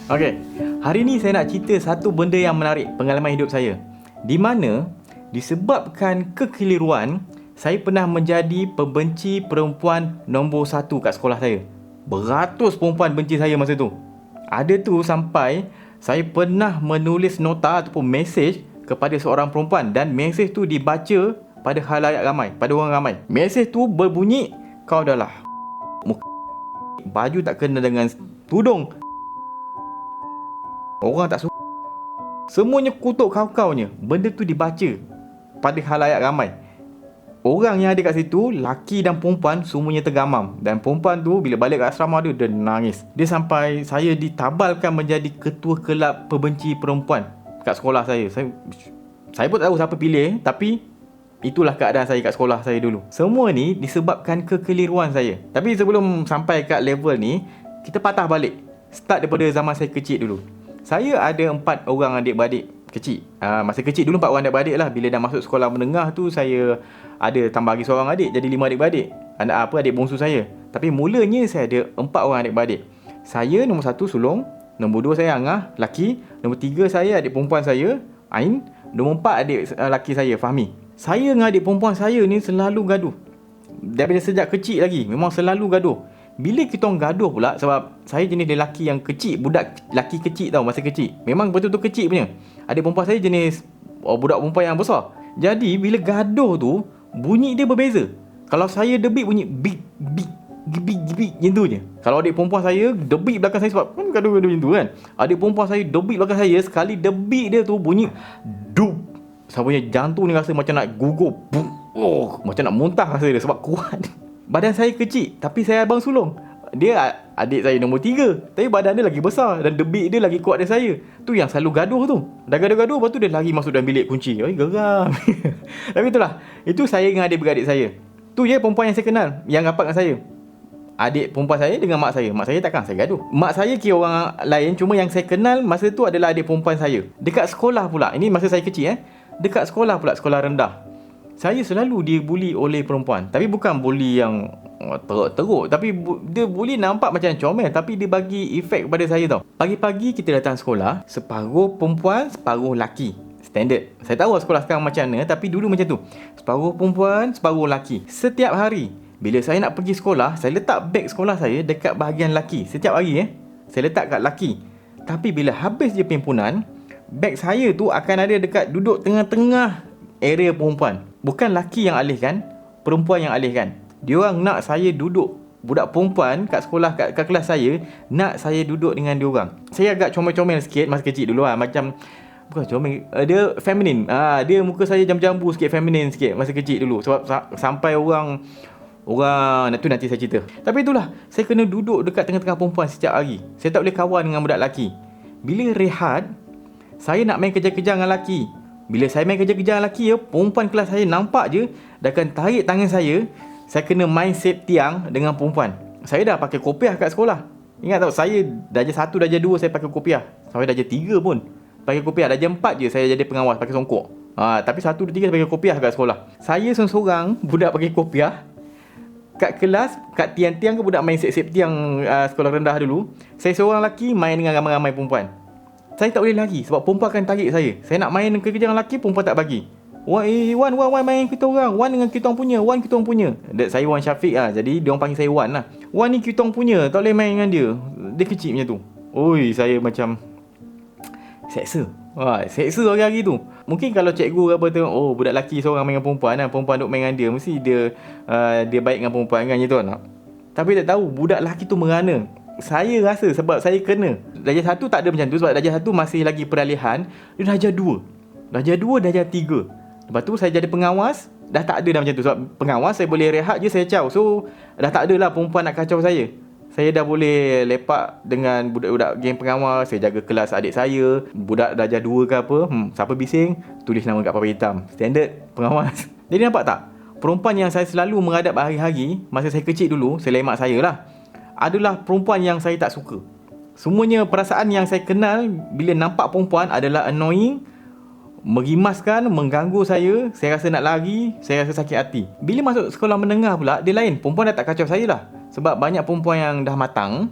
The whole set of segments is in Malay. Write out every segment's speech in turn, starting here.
Okey, hari ni saya nak cerita satu benda yang menarik pengalaman hidup saya. Di mana disebabkan kekeliruan, saya pernah menjadi pembenci perempuan nombor satu kat sekolah saya. Beratus perempuan benci saya masa tu. Ada tu sampai saya pernah menulis nota ataupun mesej kepada seorang perempuan dan mesej tu dibaca pada khalayak ramai, pada orang ramai. Mesej tu berbunyi, kau dah lah baju tak kena dengan tudung, orang tak suka. Semuanya kutuk kau-kaunya. Benda tu dibaca pada khalayak ramai. Orang yang ada kat situ, laki dan perempuan, semuanya tergamam. Dan perempuan tu bila balik kat asrama dia nangis. Dia sampai saya ditabalkan menjadi ketua kelab pembenci perempuan kat sekolah saya. Saya pun tak tahu siapa pilih, tapi itulah keadaan saya kat sekolah saya dulu. Semua ni disebabkan kekeliruan saya. Tapi sebelum sampai kat level ni, kita patah balik. Start daripada zaman saya kecil dulu. Saya ada 4 orang adik-beradik kecil. Masa kecil dulu 4 orang adik-beradik lah. Bila dah masuk sekolah menengah tu, saya ada tambah lagi seorang adik, jadi 5 adik-beradik. Adik bongsu saya. Tapi mulanya saya ada 4 orang adik-beradik. Saya nombor 1 sulung, nombor 2 saya Angah, laki, nombor 3 saya adik perempuan saya Ain, nombor 4 adik laki saya Fahmi. Saya dengan adik perempuan saya ni selalu gaduh. Daripada sejak kecil lagi, memang selalu gaduh. Bila kita orang gaduh pula, sebab saya jenis lelaki yang kecil, budak lelaki kecil tau masa kecil. Memang betul-betul kecil punya. Adik perempuan saya jenis budak perempuan yang besar. Jadi bila gaduh tu, bunyi dia berbeza. Kalau saya debit bunyi big big big big macam tu je. Kalau adik perempuan saya debit belakang saya, sebab kan gaduh-gaduh macam tu kan. Adik perempuan saya debit belakang saya, sekali debit dia tu bunyi dup. Saya punya jantung ni rasa macam nak gugup. Macam nak muntah rasa dia sebab kuat. Badan saya kecil, tapi saya abang sulung. Dia adik saya nombor 3, tapi badan dia lagi besar dan debit dia lagi kuat dari saya. Tu yang selalu gaduh tu. Dah gaduh-gaduh, lepas tu dia lari masuk dalam bilik kunci. Geram. Tapi itulah, itu saya dengan adik-beradik saya. Tu je perempuan yang saya kenal, yang rapat dengan saya. Adik perempuan saya dengan mak saya. Mak saya takkan saya gaduh. Mak saya kira orang lain, cuma yang saya kenal masa tu adalah adik perempuan saya. Dekat sekolah pula, ini masa saya kecil dekat sekolah pula, sekolah rendah, saya selalu dibuli oleh perempuan. Tapi bukan bully yang teruk-teruk, tapi dia bully nampak macam comel, tapi dia bagi efek kepada saya tau. Pagi-pagi kita datang sekolah, separuh perempuan, separuh laki. Standard. Saya tahu sekolah sekarang macam mana, tapi dulu macam tu. Separuh perempuan, separuh laki. Setiap hari bila saya nak pergi sekolah, saya letak beg sekolah saya dekat bahagian laki. Setiap hari saya letak kat laki. Tapi bila habis je perhimpunan, beg saya tu akan ada dekat duduk tengah-tengah area perempuan. Bukan laki yang alihkan, perempuan yang alihkan. Diorang nak saya duduk, budak perempuan kat sekolah, kat kelas saya, nak saya duduk dengan diorang. Saya agak comel-comel sikit masa kecil dulu macam, bukan comel, dia feminin. Dia muka saya jambu-jambu sikit, feminin sikit masa kecil dulu. Sebab sampai orang tu nanti saya cerita. Tapi itulah, saya kena duduk dekat tengah-tengah perempuan setiap hari. Saya tak boleh kawan dengan budak lelaki. Bila rehat, saya nak main kejar-kejar dengan lelaki. Bila saya main kejar-kejar dengan lelaki, perempuan kelas saya nampak je, dah akan tarik tangan saya. Saya kena main sep tiang dengan perempuan. Saya dah pakai kopiah kat sekolah. Ingat tak, saya darjah 1, darjah 2 saya pakai kopiah. Sampai darjah 3 pun pakai kopiah. Darjah 4 je saya jadi pengawas pakai songkok. Tapi 1, 2, 3 saya pakai kopiah kat sekolah. Saya seorang budak pakai kopiah kat kelas, kat tiang-tiang ke budak main sep-sep tiang sekolah rendah dulu. Saya seorang lelaki main dengan ramai-ramai perempuan. Saya tak boleh lagi sebab perempuan akan tarik saya. Saya nak main kejar dengan lelaki, perempuan tak bagi. Wan main kita orang. Wan dengan kita orang punya. Wan kita orang punya. Saya Wan Syafiq jadi dia orang panggil saya Wan lah. Wan ni kita orang punya, tak boleh main dengan dia. Dia kecil macam tu. Saya macam seksa. Seksa hari-hari tu. Mungkin kalau cikgu apa tengok, budak lelaki seorang main dengan perempuan perempuan duk main dengan dia, mesti dia baik dengan perempuan kan, macam tu nak. Tapi tak tahu budak lelaki tu merana. Saya rasa sebab saya kena. Darjah 1 tak ada macam tu, sebab darjah 1 masih lagi peralihan. Dia darjah 2, darjah 3. Lepas tu saya jadi pengawas, dah tak ada dah macam tu. Sebab pengawas saya boleh rehat je, saya caw. So dah tak ada lah perempuan nak kacau saya. Saya dah boleh lepak dengan budak-budak geng pengawas. Saya jaga kelas adik saya, budak darjah 2 ke apa, siapa bising, tulis nama kat papan hitam. Standard pengawas. Jadi nampak tak, perempuan yang saya selalu menghadap hari-hari masa saya kecil dulu, selain mak saya lah, adalah perempuan yang saya tak suka. Semuanya perasaan yang saya kenal bila nampak perempuan adalah annoying, mengimaskan, mengganggu saya. Saya rasa nak lari, saya rasa sakit hati. Bila masuk sekolah menengah pula, dia lain. Perempuan dah tak kacau saya lah. Sebab banyak perempuan yang dah matang,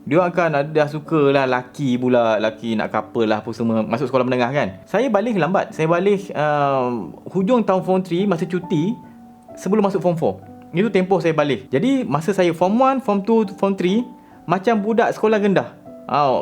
Dia akan dah suka lah laki pula, laki nak couple lah apa semua, masuk sekolah menengah kan. Saya balik lambat. Saya balik hujung tahun form 3 masa cuti sebelum masuk form 4. Itu tempoh saya balik. Jadi masa saya form 1, form 2, form 3 macam budak sekolah rendah.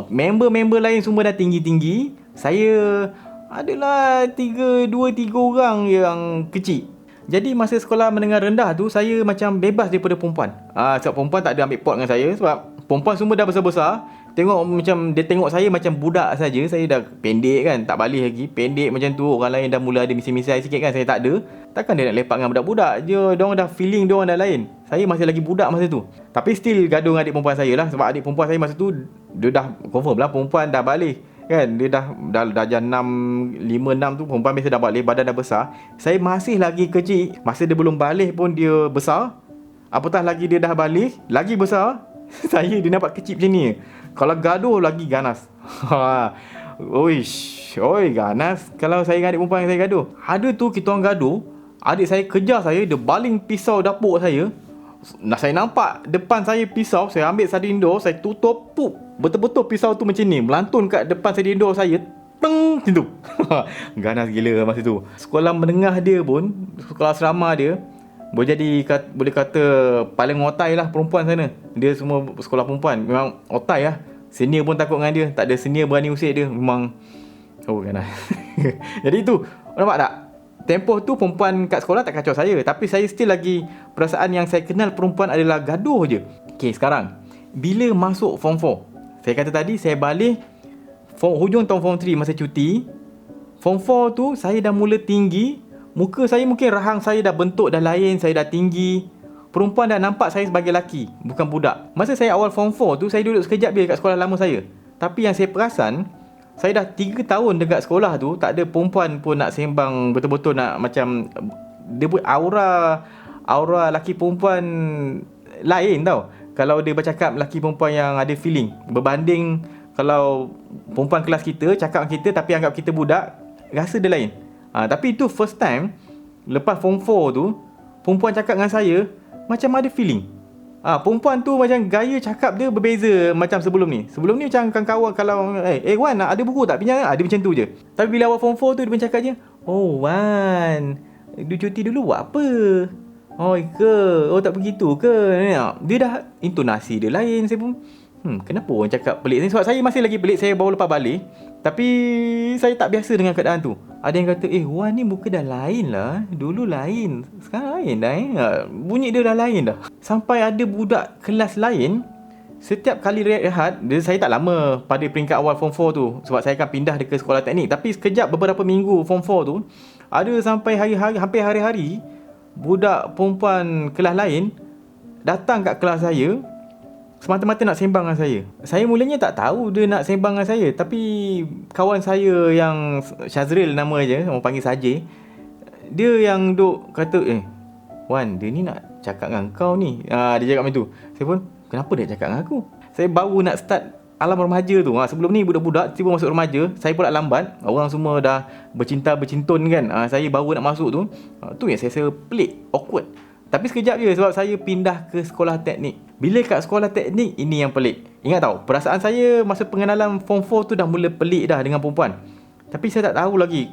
Member-member lain semua dah tinggi-tinggi. Saya adalah 2-3 orang yang kecil. Jadi masa sekolah menengah rendah tu saya macam bebas daripada perempuan. Sebab perempuan tak ada ambil pot dengan saya sebab perempuan semua dah besar-besar. Tengok macam dia tengok saya macam budak saja. Saya dah pendek kan, tak balik lagi. Pendek macam tu, orang lain dah mula ada misai-misai sikit kan, saya tak ada. Takkan dia nak lepak dengan budak-budak. Diorang dah feeling diorang dah lain. Saya masih lagi budak masa tu. Tapi still gaduh dengan adik perempuan saya lah. Sebab adik perempuan saya masa tu dia dah confirm lah perempuan dah balik. Kan dia dah darjah 6, 5, 6 tu perempuan biasa dah balik, badan dah besar. Saya masih lagi kecil. Masa dia belum balik pun dia besar. Apatah lagi dia dah balik, lagi besar. Saya dia nampak kecil macam ni. Kalau gaduh lagi ganas. Oi ganas kalau saya dengan adik perempuan yang saya gaduh. Ada tu kita orang gaduh, adik saya kejar saya, dia baling pisau dapur saya. Saya nampak depan saya pisau, saya ambil sardin-door, saya tutup, betul-betul pisau tu macam ni, melantun kat depan sardin-door saya. Teng, macam tu. Ganas gila masa tu. Sekolah menengah dia pun, sekolah asrama dia, boleh kata paling otai lah perempuan sana. Dia semua sekolah perempuan, memang otai lah. Senior pun takut dengan dia, tak ada senior berani usik dia. Memang ganas. Jadi tu, nampak tak? Tempoh tu perempuan kat sekolah tak kacau saya, tapi saya still lagi perasaan yang saya kenal perempuan adalah gaduh je. Okay, sekarang bila masuk form 4, saya kata tadi saya balik hujung tahun form 3 masa cuti. Form 4 tu saya dah mula tinggi. Muka saya mungkin rahang saya dah bentuk dah lain, saya dah tinggi. Perempuan dah nampak saya sebagai lelaki, bukan budak. Masa saya awal form 4 tu, saya duduk sekejap je kat sekolah lama saya. Tapi yang saya perasan, saya dah 3 tahun dekat sekolah tu, tak ada perempuan pun nak sembang betul-betul nak macam, dia pun aura laki perempuan lain tau. Kalau dia bercakap laki perempuan yang ada feeling, berbanding kalau perempuan kelas kita cakap dengan kita tapi anggap kita budak, rasa dia lain. Tapi itu first time lepas form 4 tu, perempuan cakap dengan saya macam ada feeling. Perempuan tu macam gaya cakap dia berbeza macam sebelum ni. Sebelum ni macam kawan kalau Wan ada buku tak pinjam? Dia macam tu je. Tapi bila awal form 4 tu dia cakap je, "Oh Wan, dia cuti dulu buat apa? Tak begitu ke?" Dia dah intonasi dia lain. Saya pun kenapa orang cakap pelik ni? Sebab saya masih lagi pelik, saya baru lepas balik. Tapi saya tak biasa dengan keadaan tu. Ada yang kata, Wan ni muka dah lain lah. Dulu lain, sekarang lain dah bunyi dia dah lain dah. Sampai ada budak kelas lain, setiap kali rehat, saya tak lama pada peringkat awal form 4 tu. Sebab saya akan pindah ke sekolah teknik. Tapi sekejap beberapa minggu form 4 tu, ada sampai hari-hari, hampir hari-hari, budak perempuan kelas lain datang kat kelas saya semata-mata nak sembang dengan saya. Saya mulanya tak tahu dia nak sembang dengan saya. Tapi kawan saya yang Syazril nama je, orang panggil Sajir, dia yang duk kata, Wan, dia ni nak cakap dengan kau ni. Dia cakap macam tu. Saya pun, kenapa dia cakap dengan aku? Saya baru nak start alam remaja tu. Sebelum ni budak-budak tiba masuk remaja. Saya pula lambat. Orang semua dah bercinta-bercintun kan. Saya baru nak masuk tu. Tu yang saya rasa pelik, awkward. Tapi sekejap je sebab saya pindah ke sekolah teknik. Bila kat sekolah teknik, ini yang pelik. Ingat tau, perasaan saya masa pengenalan form 4 tu dah mula pelik dah dengan perempuan. Tapi saya tak tahu lagi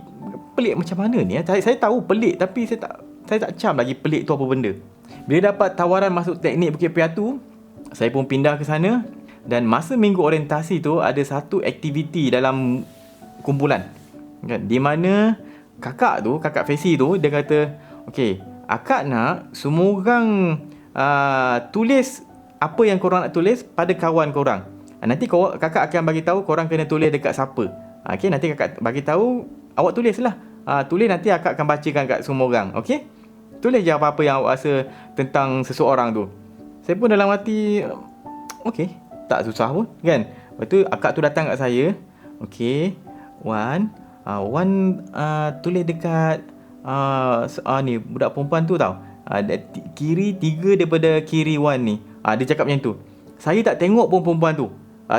pelik macam mana ni. Saya tahu pelik tapi saya tak cam lagi pelik tu apa benda. Bila dapat tawaran masuk teknik Bukit Piatu, saya pun pindah ke sana. Dan masa minggu orientasi tu, ada satu aktiviti dalam kumpulan, di mana kakak Fesi tu, dia kata, okay, akak nak semua orang tulis apa yang korang nak tulis pada kawan korang. Nanti kakak akan bagi tahu korang kena tulis dekat siapa. Okey, nanti kakak bagi tahu, awak tulislah. Tulis, nanti akak akan bacakan kat semua orang. Okey? Tulis je apa-apa yang awak rasa tentang seseorang tu. Saya pun dalam hati, okey, tak susah pun kan. Lepas tu akak tu datang kat saya. Okey, Wan, tulis dekat ni budak perempuan tu tau, kiri 3 daripada kiri Wan ni. Dia cakap macam tu. Saya tak tengok pun perempuan tu.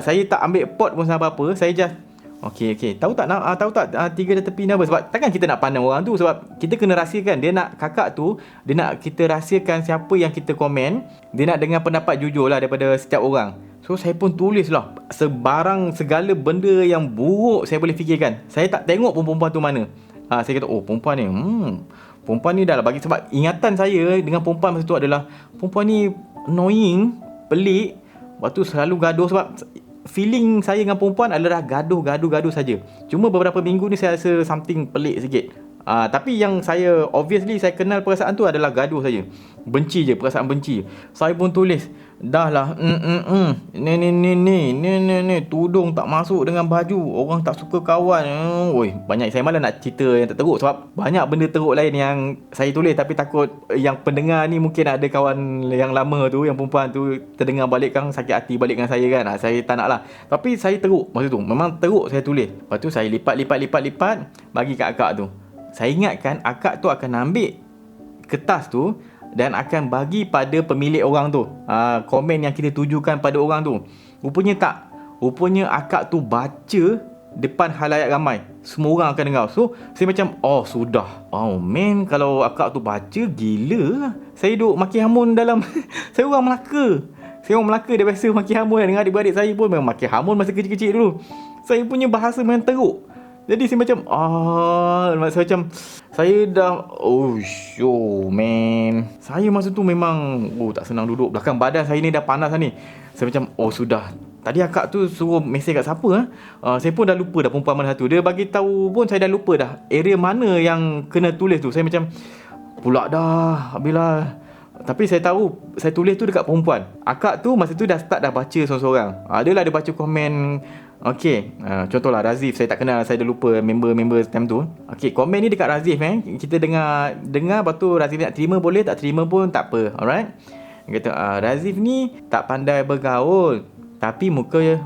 Saya tak ambil pot pun sama apa. Saya just okey, tahu tak 3 dah tepi ni apa. Sebab takkan kita nak pandang orang tu. Sebab kita kena rahsiakan. Dia nak, kakak tu, dia nak kita rahsiakan siapa yang kita komen. Dia nak dengar pendapat jujur lah daripada setiap orang. So saya pun tulis lah segala benda yang buruk saya boleh fikirkan. Saya tak tengok pun perempuan tu mana. Saya kata, oh perempuan ni perempuan ni dah lah bagi. Sebab ingatan saya dengan perempuan masa tu adalah perempuan ni annoying, pelik. Lepas tu selalu gaduh. Sebab feeling saya dengan perempuan adalah gaduh saja. Cuma beberapa minggu ni saya rasa something pelik sikit. Tapi yang saya obviously saya kenal perasaan tu adalah gaduh saja. Benci je, perasaan benci. Saya pun tulis, dah lah ni tudung tak masuk dengan baju, orang tak suka kawan. Banyak. Saya malah nak cerita yang tak teruk, sebab banyak benda teruk lain yang saya tulis. Tapi takut yang pendengar ni mungkin ada kawan yang lama tu, yang perempuan tu terdengar balik kan, sakit hati balik dengan saya kan. Saya tak nak lah. Tapi saya teruk masa tu, memang teruk saya tulis. Lepas tu saya lipat bagi kat akak tu. Saya ingatkan akak tu akan ambil kertas tu dan akan bagi pada pemilik orang tu, komen yang kita tujukan pada orang tu. Rupanya tak. Rupanya akak tu baca depan khalayak ramai. Semua orang akan dengar. So saya macam, sudah. Man, kalau akak tu baca, gila. Saya duduk maki hamun dalam saya orang Melaka. Dia biasa maki hamun. Dengan adik-beradik saya pun memang maki hamun masa kecil-kecil dulu. Saya punya bahasa memang teruk. Jadi saya macam saya dah man. Saya masa tu memang tak senang duduk. Belakang badan saya ni dah panas ni. Saya macam sudah. Tadi akak tu suruh mesej kat siapa? Saya pun dah lupa dah perempuan mana satu. Dia bagi tahu pun saya dah lupa dah area mana yang kena tulis tu. Saya macam pula dah habislah. Tapi saya tahu saya tulis tu dekat perempuan. Akak tu masa tu dah start dah baca seorang-seorang. Adalah dia baca komen. Okey, contohlah Razif, saya tak kenal, saya dah lupa member time tu. Okey, komen ni dekat Razif kita dengar lepas tu Razif nak terima boleh, tak terima pun tak apa. Alright. Dia kata Razif ni tak pandai bergaul, tapi muka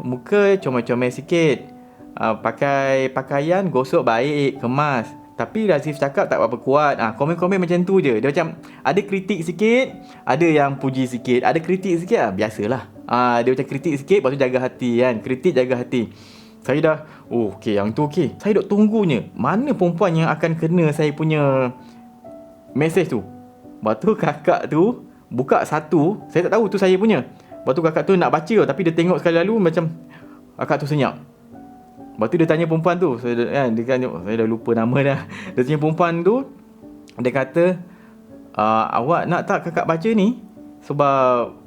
comel-comel sikit. Pakai pakaian gosok baik, kemas. Tapi Razif cakap tak apa kuat. Komen-komen macam tu je. Dia macam ada kritik sikit, ada yang puji sikit, ada kritik sikit biasalah. Dia macam kritik sikit, lepas tu jaga hati kan. Kritik jaga hati. Saya dah, okey, yang tu okey. Saya duk tunggunya mana perempuan yang akan kena saya punya mesej tu. Lepas tu kakak tu buka satu, saya tak tahu tu saya punya. Lepas tu kakak tu nak baca, tapi dia tengok sekali lalu macam kakak tu senyap. Lepas tu dia tanya perempuan tu, saya dah lupa nama dah. Dia tanya perempuan tu, dia kata, awak nak tak kakak baca ni? Sebab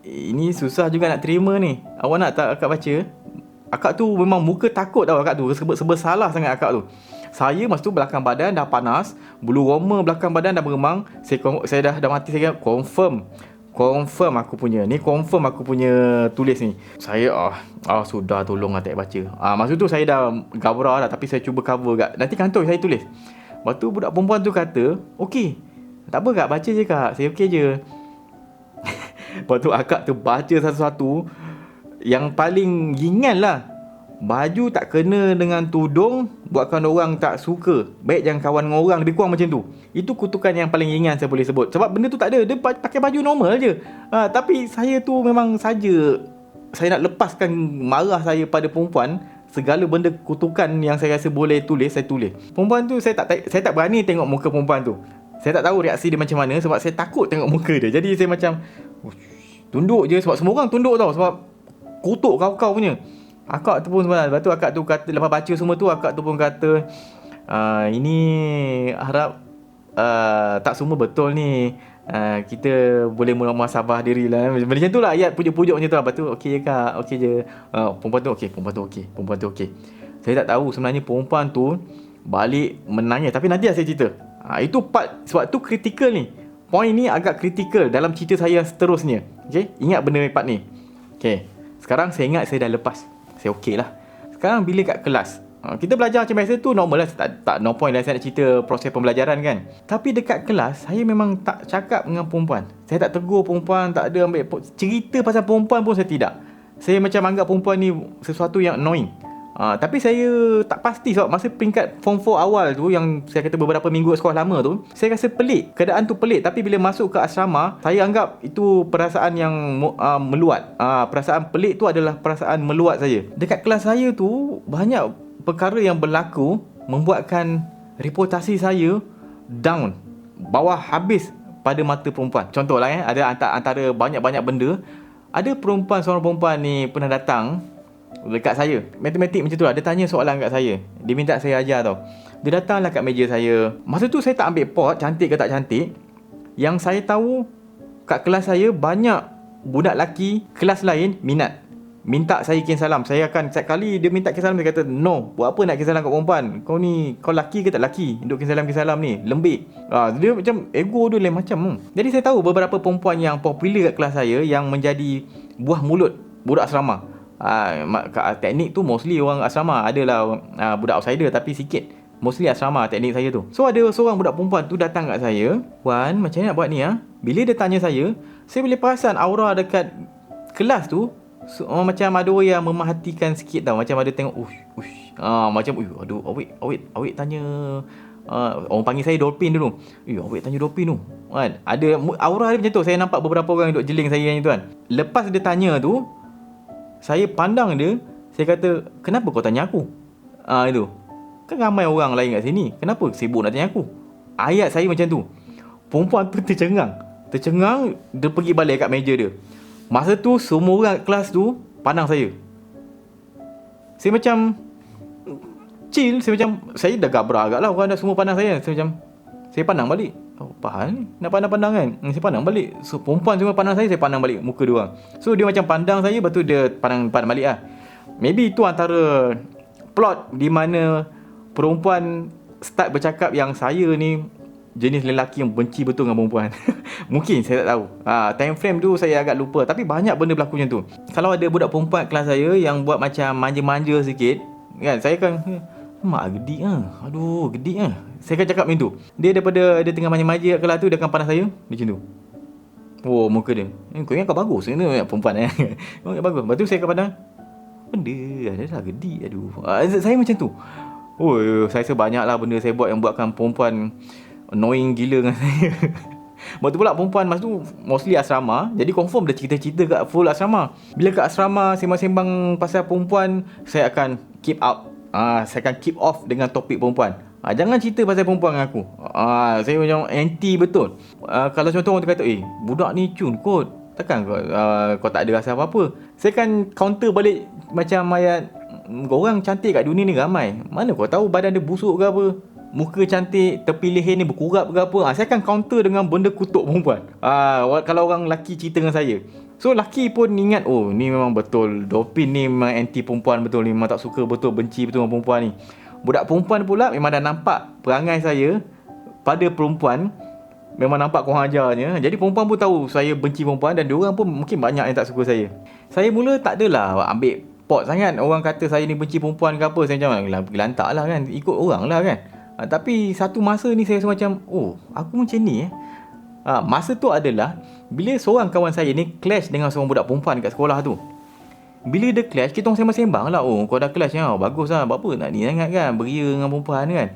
ini susah juga nak terima ni. Awak nak tak kakak baca? Akak tu memang muka takut tau akak tu. Sebab salah sangat akak tu. Saya masa tu belakang badan dah panas, bulu roma belakang badan dah beremang. Saya dah mati. Saya kata confirm aku punya. Ni confirm aku punya tulis ni. Saya sudah, tolong tak baca. Masa tu saya dah gabrah dah, tapi saya cuba cover kat nanti kantor saya tulis. Lepas tu budak perempuan tu kata, okey, tak apa kak, baca je kak, saya okey je. Lepas tu akak tu baca satu-satu. Yang paling ringan lah, baju tak kena dengan tudung, buatkan orang tak suka. Baik jangan kawan dengan orang, lebih kurang macam tu. Itu kutukan yang paling ringan saya boleh sebut. Sebab benda tu tak ada, dia pakai baju normal je. Tapi saya tu memang saja, saya nak lepaskan marah saya pada perempuan. Segala benda kutukan yang saya rasa boleh tulis, saya tulis. Perempuan tu saya tak berani tengok muka perempuan tu. Saya tak tahu reaksi dia macam mana, sebab saya takut tengok muka dia. Jadi saya macam tunduk je, sebab semua orang tunduk tau, sebab kutuk kau punya. Akak tu pun sebenarnya, lepas tu akak tu kata, lepas baca semua tu, akak tu pun kata, ini harap tak semua betul ni. Kita boleh muhasabah diri lah. Macam tu lah ayat pujuk-pujuk macam tu. Lepas tu okey je kak, okey je. Perempuan tu okey. Saya tak tahu sebenarnya perempuan tu balik menangis. Tapi nanti saya cerita. Itu part, sebab tu kritikal ni. Point ni agak kritikal dalam cerita saya seterusnya. Okay, ingat benda part ni. Okay, sekarang saya ingat saya dah lepas. Saya okey lah. Sekarang bila kat kelas, kita belajar macam biasa tu normal lah. Tak no point lah saya nak cerita proses pembelajaran kan. Tapi dekat kelas, saya memang tak cakap dengan perempuan. Saya tak tegur perempuan, tak ada ambil cerita pasal perempuan pun saya tidak. Saya macam anggap perempuan ni sesuatu yang annoying. Tapi saya tak pasti, sebab masa peringkat form 4 awal tu, yang saya kata beberapa minggu kat sekolah lama tu, saya rasa pelik. Keadaan tu pelik. Tapi bila masuk ke asrama, saya anggap itu perasaan yang meluat. Perasaan pelik tu adalah perasaan meluat saja. Dekat kelas saya tu, banyak perkara yang berlaku membuatkan reputasi saya down, bawah habis pada mata perempuan. Contohlah ada antara banyak-banyak benda, Ada seorang perempuan ni pernah datang dekat saya. Matematik macam tu lah. Dia tanya soalan kat saya. Dia minta saya ajar tau. Dia datanglah kat meja saya. Masa tu saya tak ambil pot, cantik ke tak cantik. Yang saya tahu, kat kelas saya banyak budak lelaki kelas lain minta saya kirim salam. Saya akan, setiap kali dia minta kirim salam, saya kata, no, buat apa nak kirim salam kat perempuan? Kau ni, kau lelaki ke tak lelaki? Duk kirim salam ni, lembik. Dia macam, ego dia lain macam. Jadi saya tahu beberapa perempuan yang popular kat kelas saya yang menjadi buah mulut budak asrama. Teknik tu mostly orang asrama. Adalah budak outsider tapi sikit. Mostly asrama teknik saya tu. So ada seorang budak perempuan tu datang kat saya. Wan, macam mana nak buat ni? Bila dia tanya saya boleh perasan aura dekat kelas tu macam ada orang yang memerhatikan sikit tau. Macam ada tengok macam aduh, awet tanya, orang panggil saya dolphin dulu. Awet tanya dolphin tu kan. Ada aura dia macam tu. Saya nampak beberapa orang duk jeling saya ni tu kan. Lepas dia tanya tu, saya pandang dia. Saya kata, kenapa kau tanya aku? Itu kan ramai orang lain kat sini, kenapa sibuk nak tanya aku? Ayat saya macam tu. Perempuan tu tercengang. Dia pergi balik kat meja dia. Masa tu semua orang kelas tu pandang saya. Saya macam chill. Saya dah gabra agak lah. Orang dah semua pandang saya. Saya pandang balik. Faham ni? Nak pandang-pandang kan? Saya pandang balik. So perempuan semua pandang saya pandang balik muka dia orang. So dia macam pandang saya, lepas tu dia pandang balik lah. Maybe itu antara plot di mana perempuan start bercakap yang saya ni jenis lelaki yang benci betul dengan perempuan. Mungkin, saya tak tahu. Time frame tu saya agak lupa. Tapi banyak benda berlaku macam tu. Kalau ada budak perempuan kelas saya yang buat macam manja-manja sikit kan, saya akan, mak gedik aduh, gedik saya akan cakap macam tu. Dia daripada dia tengah manja-manja kat kelas tu, dia akan pandang saya macam tu. Oh, muka dia, kau ingat kau bagus ni perempuan kau ingat bagus. Lepas tu saya akan pandang, benda dia dah gedik. Aduh, saya macam tu. Saya rasa banyak lah benda saya buat yang buatkan perempuan annoying gila dengan saya. Lepas tu pula perempuan masa tu mostly asrama. Jadi confirm dah cerita-cerita kat full asrama. Bila kat asrama sembang-sembang pasal perempuan, saya akan keep out. Saya akan keep off dengan topik perempuan. Jangan cerita pasal perempuan dengan aku. Saya macam anti betul. Kalau contoh orang tu kata, budak ni cun kot, takkan kau tak ada rasa apa-apa. Saya akan counter balik macam ayat, orang cantik kat dunia ni ramai. Mana kau tahu badan dia busuk ke apa, muka cantik, tepi leher ni berkurap ke apa. Saya akan counter dengan benda kutuk perempuan. Kalau orang lelaki cerita dengan saya. So lelaki pun ingat, ni memang betul, Dolphin ni memang anti perempuan betul ni, memang tak suka betul, benci betul dengan perempuan ni. Budak perempuan pula memang dah nampak perangai saya pada perempuan, memang nampak kurang ajarnya. Jadi perempuan pun tahu saya benci perempuan, dan diorang pun mungkin banyak yang tak suka saya. Saya mula tak adalah ambil pot sangat. Orang kata saya ni benci perempuan ke apa, saya macam lantak lah kan, ikut orang lah kan. Tapi satu masa ni saya rasa macam, aku macam ni masa tu adalah bila seorang kawan saya ni clash dengan seorang budak perempuan kat sekolah tu. Bila dia clash, kita orang sembang-sembang lah, kau dah clash ya, bagus lah, buat apa nak ni sangat kan, beria dengan perempuan kan.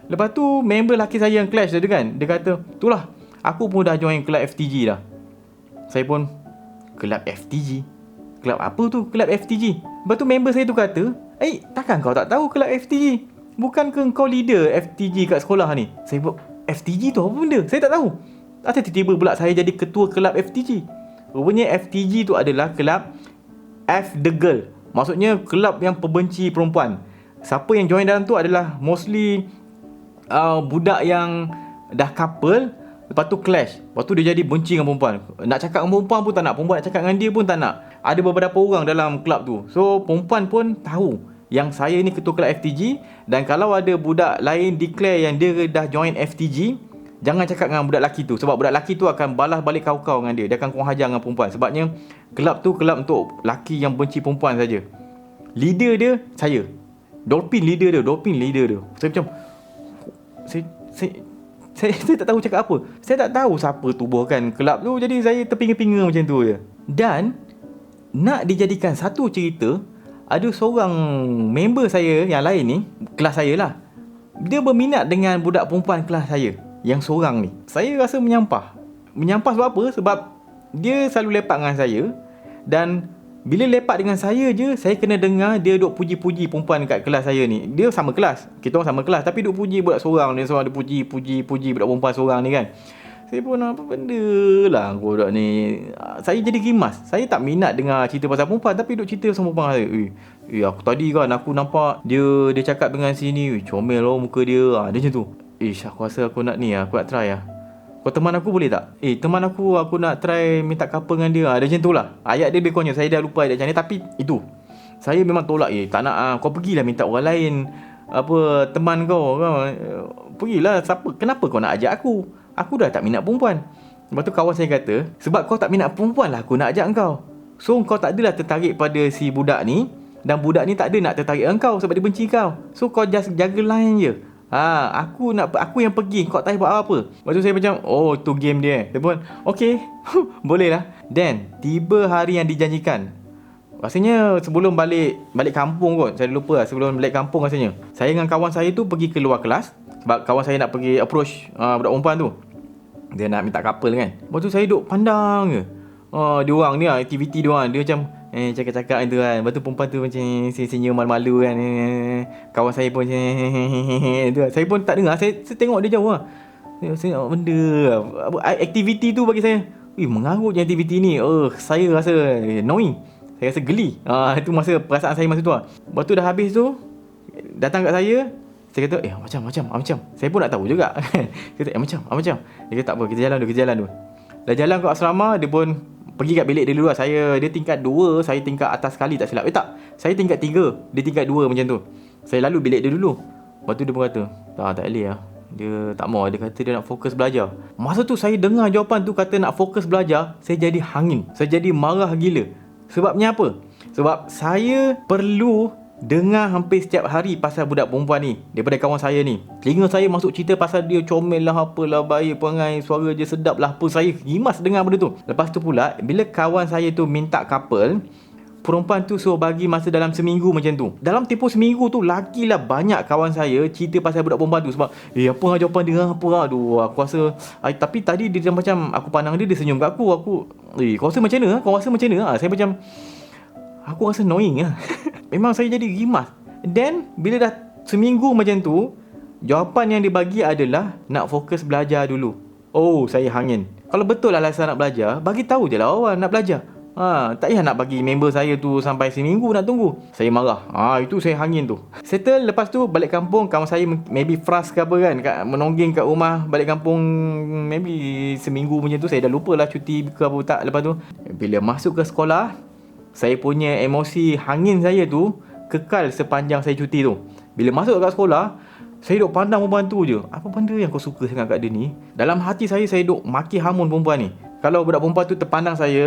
Lepas tu member lelaki saya yang clash tu kan, dia kata, itulah, aku pun dah join kelab FTG dah. Saya pun, kelab FTG? Kelab apa tu kelab FTG? Lepas tu member saya tu kata, takkan kau tak tahu kelab FTG? Bukankah kau leader FTG kat sekolah ni? Saya buat, FTG tu apa benda? Saya tak tahu. Atau tiba-tiba pula saya jadi ketua kelab FTG. Rupanya FTG tu adalah kelab F the girl. Maksudnya kelab yang pembenci perempuan. Siapa yang join dalam tu adalah mostly budak yang dah couple, lepas tu clash, lepas tu dia jadi benci dengan perempuan. Nak cakap dengan perempuan pun tak nak, perempuan nak cakap dengan dia pun tak nak. Ada beberapa orang dalam kelab tu. So perempuan pun tahu yang saya ni ketua kelab FTG. Dan kalau ada budak lain declare yang dia dah join FTG, jangan cakap dengan budak lelaki tu, sebab budak lelaki tu akan balas balik kau-kau dengan dia. Dia akan kurang ajar dengan perempuan. Sebabnya kelab tu kelab untuk lelaki yang benci perempuan saja. Leader dia saya, Dolphin leader dia. Saya macam, saya tak tahu cakap apa. Saya tak tahu siapa tubuhkan kelab tu. Jadi saya terpinga-pinga macam tu je. Dan nak dijadikan satu cerita, ada seorang member saya yang lain ni, kelas saya lah, dia berminat dengan budak perempuan kelas saya yang seorang ni. Saya rasa menyampah sebab apa? Sebab dia selalu lepak dengan saya, dan bila lepak dengan saya je, saya kena dengar dia duk puji-puji perempuan kat kelas saya ni. Dia sama kelas, kita orang sama kelas, tapi duk puji budak seorang ni, seorang dia puji budak perempuan seorang ni kan. Saya pun apa benda lah budak ni. Saya jadi rimas. Saya tak minat dengar cerita pasal perempuan, tapi duk cerita pasal perempuan saya. Aku tadi kan aku nampak dia cakap dengan sini. Comel lah muka dia. Dia macam tu. Aku rasa aku nak ni lah. Aku nak try lah. Kau teman aku boleh tak? Teman aku nak try minta couple dengan dia. Dia macam tu lah. Ayat dia lebih kurangnya. Saya dah lupa ayat macam ni. Tapi itu. Saya memang tolak. Tak nak. Kau pergilah minta orang lain. Teman kau. Pergilah. Siapa? Kenapa kau nak ajak aku? Aku dah tak minat perempuan. Lepas tu kawan saya kata, sebab kau tak minat perempuan lah aku nak ajak kau. So kau tak adalah tertarik pada si budak ni. Dan budak ni tak ada nak tertarik engkau sebab dia benci kau. So kau just jaga line je. Aku yang pergi. Kau tak buat apa. Lepas tu saya macam, tu game dia. Dia pun, okay. Boleh lah. Then tiba hari yang dijanjikan. Rasanya sebelum balik kampung kot. Saya lupa lah. Sebelum balik kampung rasanya, saya dengan kawan saya tu pergi keluar kelas. Sebab kawan saya nak pergi approach budak perempuan tu. Dia nak minta couple kan. Lepas tu saya duduk pandang je. Diorang ni lah, aktiviti diorang. Dia macam cakap-cakap tu kan. Lepas tu perempuan tu macam senyum malu-malu kan. Kawan saya pun macam tu kan. Saya pun tak dengar. Saya tengok dia jauh lah. Saya tengok benda aktiviti tu bagi saya, mengarut je aktiviti ni. Saya rasa annoying. Saya rasa geli. Itu masa perasaan saya masa tu lah. Lepas tu dah habis tu, datang kat saya. Saya kata, macam. Saya pun nak tahu juga. Saya kata, macam. Dia kata, tak apa, kita jalan dulu. Dah jalan ke asrama, dia pun pergi kat bilik dia dulu lah. Dia tingkat 2, saya tingkat atas sekali tak silap. Tak. Saya tingkat 3, dia tingkat 2 macam tu. Saya lalu bilik dia dulu. Lepas tu dia pun kata, tak boleh lah. Dia tak mau. Dia kata dia nak fokus belajar. Masa tu saya dengar jawapan tu kata nak fokus belajar, saya jadi hangin. Saya jadi marah gila. Sebabnya apa? Sebab saya perlu dengar hampir setiap hari pasal budak perempuan ni daripada kawan saya ni. Telinga saya masuk cerita pasal dia comel lah, apalah, baik perangai, suara dia sedap lah apa. Saya rimas dengar benda tu. Lepas tu pula, bila kawan saya tu minta couple, perempuan tu suruh bagi masa dalam seminggu macam tu. Dalam tempoh seminggu tu, lagilah banyak kawan saya cerita pasal budak perempuan tu. Sebab apa lah jawapan dia, apa lah. Aduh, aku rasa tapi tadi dia macam aku pandang dia senyum kat aku. Kau rasa macam mana? Saya macam, aku rasa annoying lah. Memang saya jadi rimas. Then bila dah seminggu macam tu, jawapan yang dia bagi adalah nak fokus belajar dulu. Saya hangin. Kalau betul lah alasan nak belajar, bagi tahu je lah awal nak belajar. Tak payah nak bagi member saya tu sampai seminggu nak tunggu. Saya marah. Itu saya hangin tu. Settle, lepas tu balik kampung. Kawan saya maybe frust ke apa kan, menonggeng kat rumah. Balik kampung maybe seminggu macam tu. Saya dah lupa lah cuti ke apa tak. Lepas tu bila masuk ke sekolah, saya punya emosi hangin saya tu kekal sepanjang saya cuti tu. Bila masuk kat sekolah, saya duk pandang perempuan tu je. Apa benda yang kau suka sangat kat dia ni? Dalam hati saya duk maki hamun perempuan ni. Kalau budak perempuan tu terpandang saya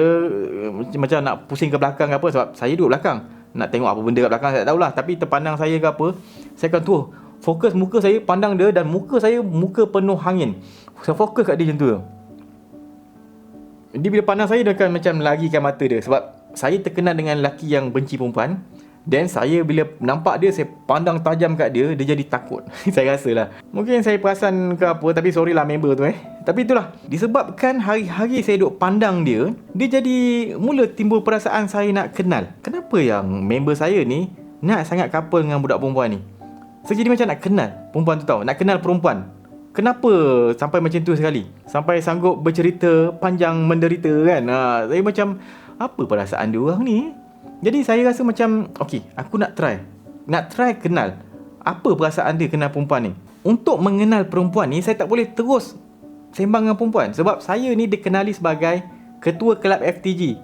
macam nak pusing ke belakang ke apa, sebab saya duduk belakang, nak tengok apa benda kat belakang saya tak tahulah. Tapi terpandang saya ke apa, saya akan fokus muka saya, pandang dia. Dan muka saya muka penuh hangin. Saya fokus kat dia macam tu. Dia bila pandang saya, dia akan macam larikan mata dia. Sebab saya terkenal dengan lelaki yang benci perempuan. Dan saya bila nampak dia, saya pandang tajam kat dia, dia jadi takut. Saya rasa lah. Mungkin saya perasan ke apa, tapi sorry lah member tu Tapi itulah, disebabkan hari-hari saya duk pandang dia, dia jadi mula timbul perasaan saya nak kenal. Kenapa yang member saya ni nak sangat couple dengan budak perempuan ni? Saya jadi macam nak kenal perempuan tu, tahu. Nak kenal perempuan. Kenapa sampai macam tu sekali? Sampai sanggup bercerita panjang menderita kan. Saya macam, apa perasaan dia orang ni? Jadi saya rasa macam, aku nak try kenal apa perasaan dia kenal perempuan ni. Untuk mengenal perempuan ni, saya tak boleh terus sembang dengan perempuan. Sebab saya ni dikenali sebagai ketua kelab FTG,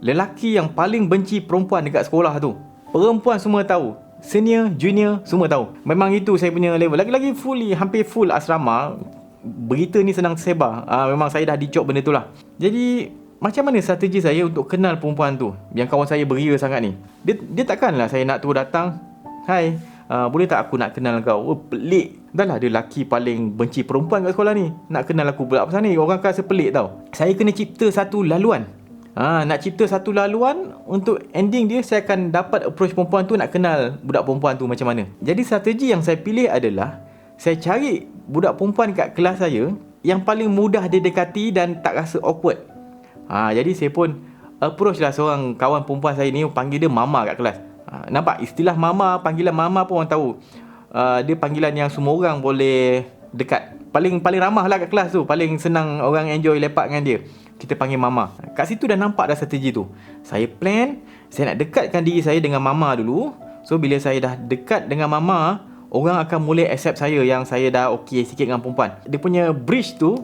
lelaki yang paling benci perempuan dekat sekolah tu. Perempuan semua tahu, senior, junior, semua tahu. Memang itu saya punya level. Lagi-lagi hampir full asrama, berita ni senang tersebar. Memang saya dah dicop benda tu lah. Jadi macam mana strategi saya untuk kenal perempuan tu yang kawan saya beria sangat ni? Dia takkanlah saya nak terus datang, "Hai, boleh tak aku nak kenal kau?" Pelik. Dah lah dia lelaki paling benci perempuan kat sekolah ni, nak kenal aku pula pasal ni. Orang akan rasa pelik tau. Saya kena cipta satu laluan. Nak cipta satu laluan. Untuk ending dia, saya akan dapat approach perempuan tu, nak kenal budak perempuan tu macam mana. Jadi strategi yang saya pilih adalah, saya cari budak perempuan kat kelas saya yang paling mudah didekati dan tak rasa awkward. Jadi saya pun approach lah seorang kawan perempuan saya ni, panggil dia Mama kat kelas. Nampak istilah Mama, panggilan Mama pun orang tahu. Dia panggilan yang semua orang boleh dekat. paling ramah lah kat kelas tu, paling senang orang enjoy lepak dengan dia. Kita panggil Mama. Kat situ dah nampak dah strategi tu. Saya plan, saya nak dekatkan diri saya dengan Mama dulu. So bila saya dah dekat dengan Mama, orang akan mula accept saya yang saya dah okey sikit dengan perempuan. Dia punya bridge tu,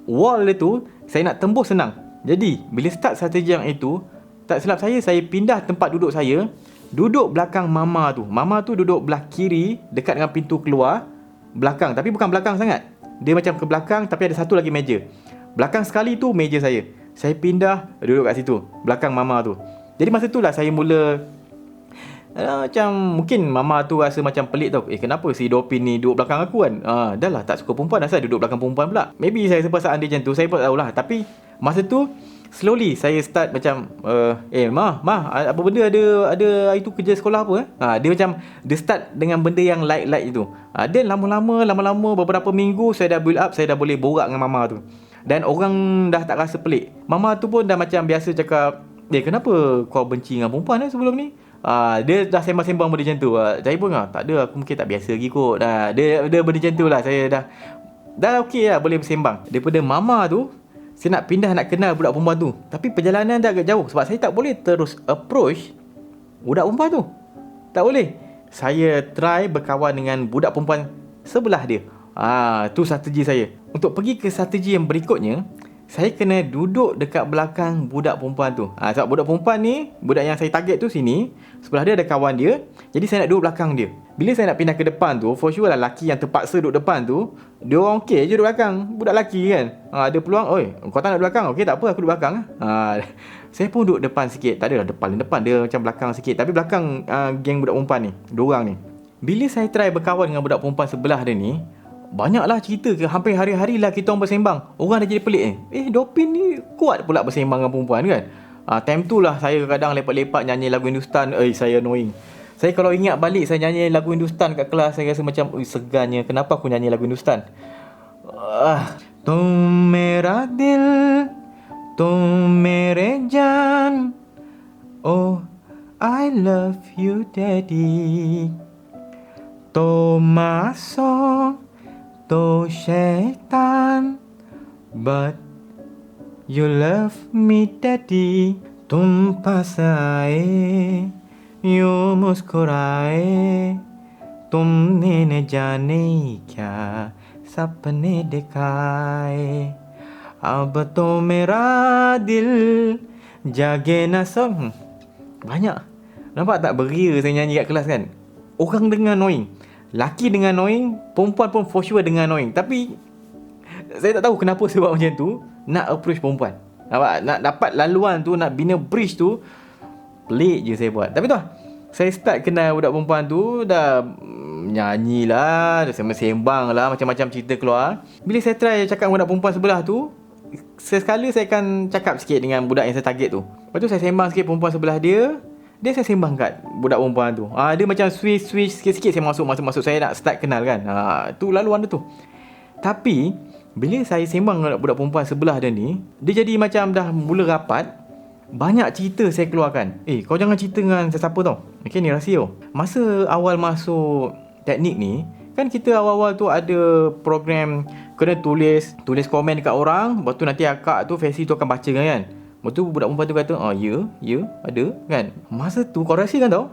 wall dia tu, saya nak tembus senang. Jadi bila start strategi yang itu, tak silap saya pindah tempat duduk saya, duduk belakang Mama tu. Mama tu duduk belah kiri, dekat dengan pintu keluar. Belakang, tapi bukan belakang sangat. Dia macam ke belakang, tapi ada satu lagi meja. Belakang sekali tu meja saya. Saya pindah, duduk kat situ, belakang Mama tu. Jadi masa tu lah saya mula macam mungkin Mama tu rasa macam pelik tau. Kenapa si Dopin ni duduk belakang aku kan? Dah lah tak suka perempuan, asal duduk belakang perempuan pula. Maybe saya perasaan dia macam tu, saya pun tak tahulah. Tapi masa tu slowly saya start macam Ma, apa benda ada itu kerja sekolah apa dia macam dia start dengan benda yang light itu. Then lama-lama beberapa minggu saya dah build up, saya dah boleh borak dengan Mama tu. Dan orang dah tak rasa pelik. Mama tu pun dah macam biasa cakap, kenapa kau benci dengan perempuan sebelum ni? Dia dah sembang-sembang benda macam tu. Saya pun tak ada, aku mungkin tak biasa lagi kot. Dia benda macam tu lah. Saya dah okey lah, boleh bersembang. Daripada Mama tu, saya nak pindah nak kenal budak perempuan tu. Tapi perjalanan dah agak jauh, sebab saya tak boleh terus approach budak perempuan tu. Tak boleh. Saya try berkawan dengan budak perempuan sebelah dia. Tu strategi saya. Untuk pergi ke strategi yang berikutnya, saya kena duduk dekat belakang budak perempuan tu. Sebab budak perempuan ni, budak yang saya target tu sini, sebelah dia ada kawan dia. Jadi saya nak duduk belakang dia. Bila saya nak pindah ke depan tu, for sure lah lelaki yang terpaksa duduk depan tu, dia orang okey je duduk belakang. Budak lelaki kan, ada peluang, kau tak nak duduk belakang? Okey tak apa, aku duduk belakang. Saya pun duduk depan sikit. Tak adalah depan, dia macam belakang sikit. Tapi belakang geng budak perempuan ni, dua orang ni. Bila saya try berkawan dengan budak perempuan sebelah dia ni, banyaklah cerita ke, hampir hari-hari lah kita orang bersembang. Orang dah jadi pelik Dopin ni kuat pula bersembang dengan perempuan kan. Time tu lah saya kadang lepak-lepak nyanyi lagu Hindustan. Saya annoying. Saya kalau ingat balik saya nyanyi lagu Hindustan kat kelas, saya rasa macam segannya. Kenapa aku nyanyi lagu Hindustan? Tum mera dil, tum mere jaan, oh I love you daddy. Tomaso to shaitan, but you love me daddy. Tum paas aaye, यूं मुस्कुराए, तुमने न जाने क्या सपने दिखाए, अब तो मेरा दिल जागे न song. Banyak. Nampak tak beria saya nyanyi kat kelas kan? Orang dengar annoying, laki dengar annoying, perempuan pun for sure dengar annoying. Tapi saya tak tahu kenapa sebab macam tu nak approach perempuan. Nampak? Nak dapat laluan tu, nak bina bridge tu, pelik je saya buat. Tapi tu lah, saya start kenal budak perempuan tu, dah nyanyi lah, dah sembang lah, macam-macam cerita keluar. Bila saya try cakap dengan budak perempuan sebelah tu, sesekali saya akan cakap sikit dengan budak yang saya target tu. Lepas tu saya sembang sikit perempuan sebelah dia saya sembang kat budak perempuan tu. Dia macam switch sikit-sikit, saya masuk, saya nak start kenal kan. Tu laluan dia tu. Tapi bila saya sembang dengan budak perempuan sebelah dia ni, dia jadi macam dah mula rapat. Banyak cerita saya keluarkan. Kau jangan cerita dengan sesiapa tau. Okay, ni rahsia. Masa awal masuk teknik ni, kan kita awal-awal tu ada program kena tulis komen dekat orang. Lepas tu nanti akak tu Faisy tu akan baca kan. Lepas tu budak perempuan tu kata, ya, ada kan. Masa tu kau rahsia kan tau.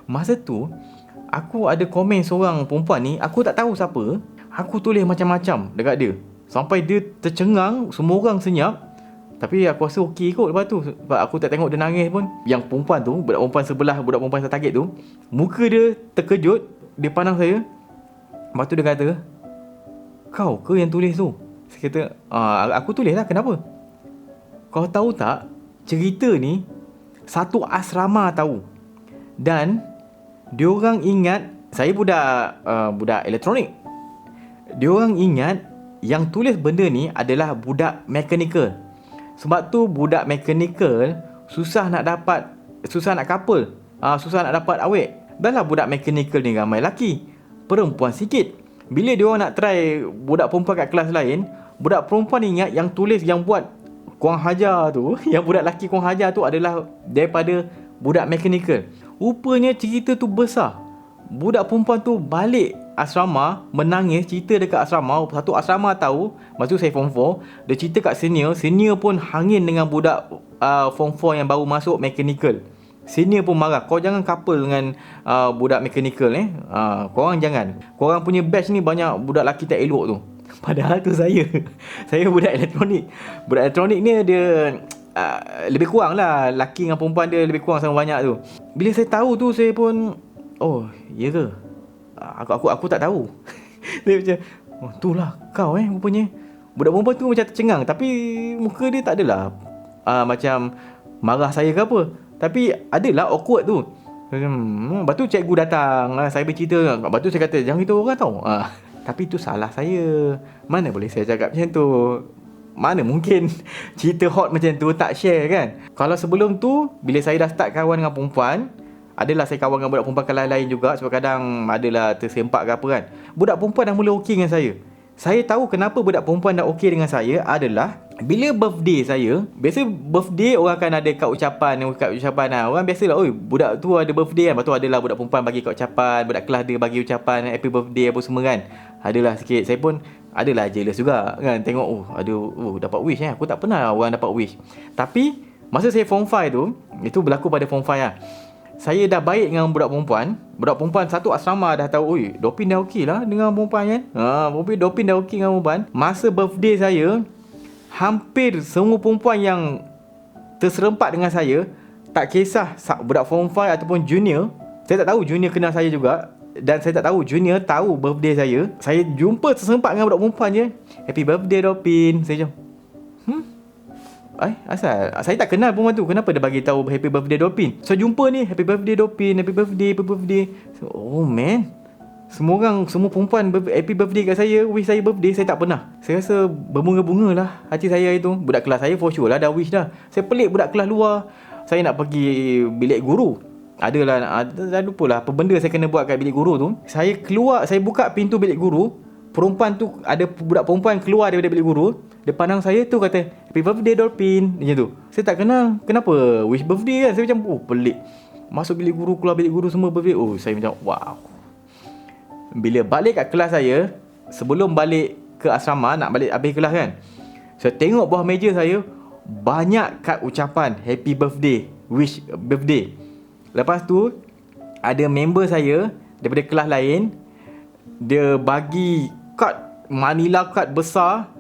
Masa tu aku ada komen seorang perempuan ni, aku tak tahu siapa. Aku tulis macam-macam dekat dia, sampai dia tercengang, semua orang senyap. Tapi aku rasa okey kot lepas tu, sebab aku tak tengok dia nangis pun. Yang perempuan tu, budak perempuan sebelah, budak perempuan saya target tu, muka dia terkejut, dia pandang saya. Lepas tu dia kata, kau ke yang tulis tu? Saya kata, aku tulis lah, kenapa? Kau tahu tak, cerita ni satu asrama tahu. Dan diorang ingat, saya budak elektronik. Diorang ingat yang tulis benda ni adalah budak mechanical. Sebab tu budak mechanical susah nak couple, susah nak dapat awet. Dah lah budak mechanical ni ramai laki, perempuan sikit. Bila dia orang nak try budak perempuan kat kelas lain, budak perempuan ingat yang tulis, yang buat kurang hajar tu, yang budak laki kurang hajar tu adalah daripada budak mechanical. Rupanya cerita tu besar. budak perempuan tu balik asrama, menangis, cerita dekat asrama. Satu asrama tahu. Lepas tu saya form 4, dia cerita kat senior. Senior pun hangin dengan budak form 4 yang baru masuk mechanical. Senior pun marah, kau jangan couple dengan budak mechanical korang jangan. Korang punya batch ni banyak budak lelaki tak elok tu. Padahal tu saya saya budak elektronik. Budak elektronik ni dia lebih kurang lah, lelaki dengan perempuan dia lebih kurang sama banyak tu. Bila saya tahu tu, saya pun, oh ya ke, aku tak tahu. Saya macam, oh tu lah kau rupanya. Budak perempuan tu macam tercengang, tapi muka dia tak adalah macam marah saya ke apa, tapi adalah awkward tu. Lepas tu cikgu datang, saya bercerita. Lepas tu saya kata, jangan beritahu orang tahu. Tapi tu salah saya. Mana boleh saya cakap macam tu. Mana mungkin cerita hot macam tu tak share kan. Kalau sebelum tu, bila saya dah start kawan dengan perempuan, adalah saya kawan dengan budak perempuan lain juga. Sebab kadang adalah tersempak ke apa kan. Budak perempuan dah mula okey dengan saya. Saya tahu kenapa budak perempuan dah okey dengan saya adalah bila birthday saya. Biasa birthday orang akan ada kad ucapan lah. Orang biasalah, oi budak tu ada birthday kan. Lepas tu adalah budak perempuan bagi kad ucapan, budak kelas dia bagi ucapan happy birthday apa semua kan. Adalah sikit. Saya pun adalah jealous juga kan. Tengok dapat wish aku tak pernah orang dapat wish. Tapi masa saya form 5 tu, itu berlaku pada form 5 lah. Saya dah baik dengan budak perempuan. Budak perempuan satu asrama dah tahu, oi Dopin dah okey lah dengan perempuan kan. Dopin dah okey dengan perempuan. Masa birthday saya, hampir semua perempuan yang terserempak dengan saya, tak kisah budak form 5 ataupun junior. Saya tak tahu junior kenal saya juga, dan saya tak tahu junior tahu birthday saya. Saya jumpa terserempak dengan budak perempuan je, happy birthday Dopin. Saya macam asal saya tak kenal perempuan tu, kenapa dia bagi tahu happy birthday Dopin? So jumpa ni, happy birthday Dopin, happy birthday. So, oh man, semua perempuan happy birthday kat saya, wish saya birthday. Saya tak pernah. Saya rasa berbunga-bunga lah hati saya itu. Budak kelas saya for sure lah dah wish dah. Saya pelik budak kelas luar. Saya nak pergi bilik guru, adalah dah lupa lah apa benda saya kena buat kat bilik guru tu. Saya keluar, saya buka pintu bilik guru, perempuan tu, ada budak perempuan keluar daripada bilik guru. Dia pandang saya tu, kata happy birthday Dolphin macam tu. Saya tak kenal, kenapa wish birthday kan. Saya macam pelik. Masuk bilik guru, keluar bilik guru semua birthday. Saya macam wow. Bila balik kat kelas saya, sebelum balik ke asrama, nak balik habis kelas kan, saya tengok bawah meja saya banyak kad ucapan happy birthday, wish birthday. Lepas tu ada member saya daripada kelas lain, dia bagi kad, manila kad besar.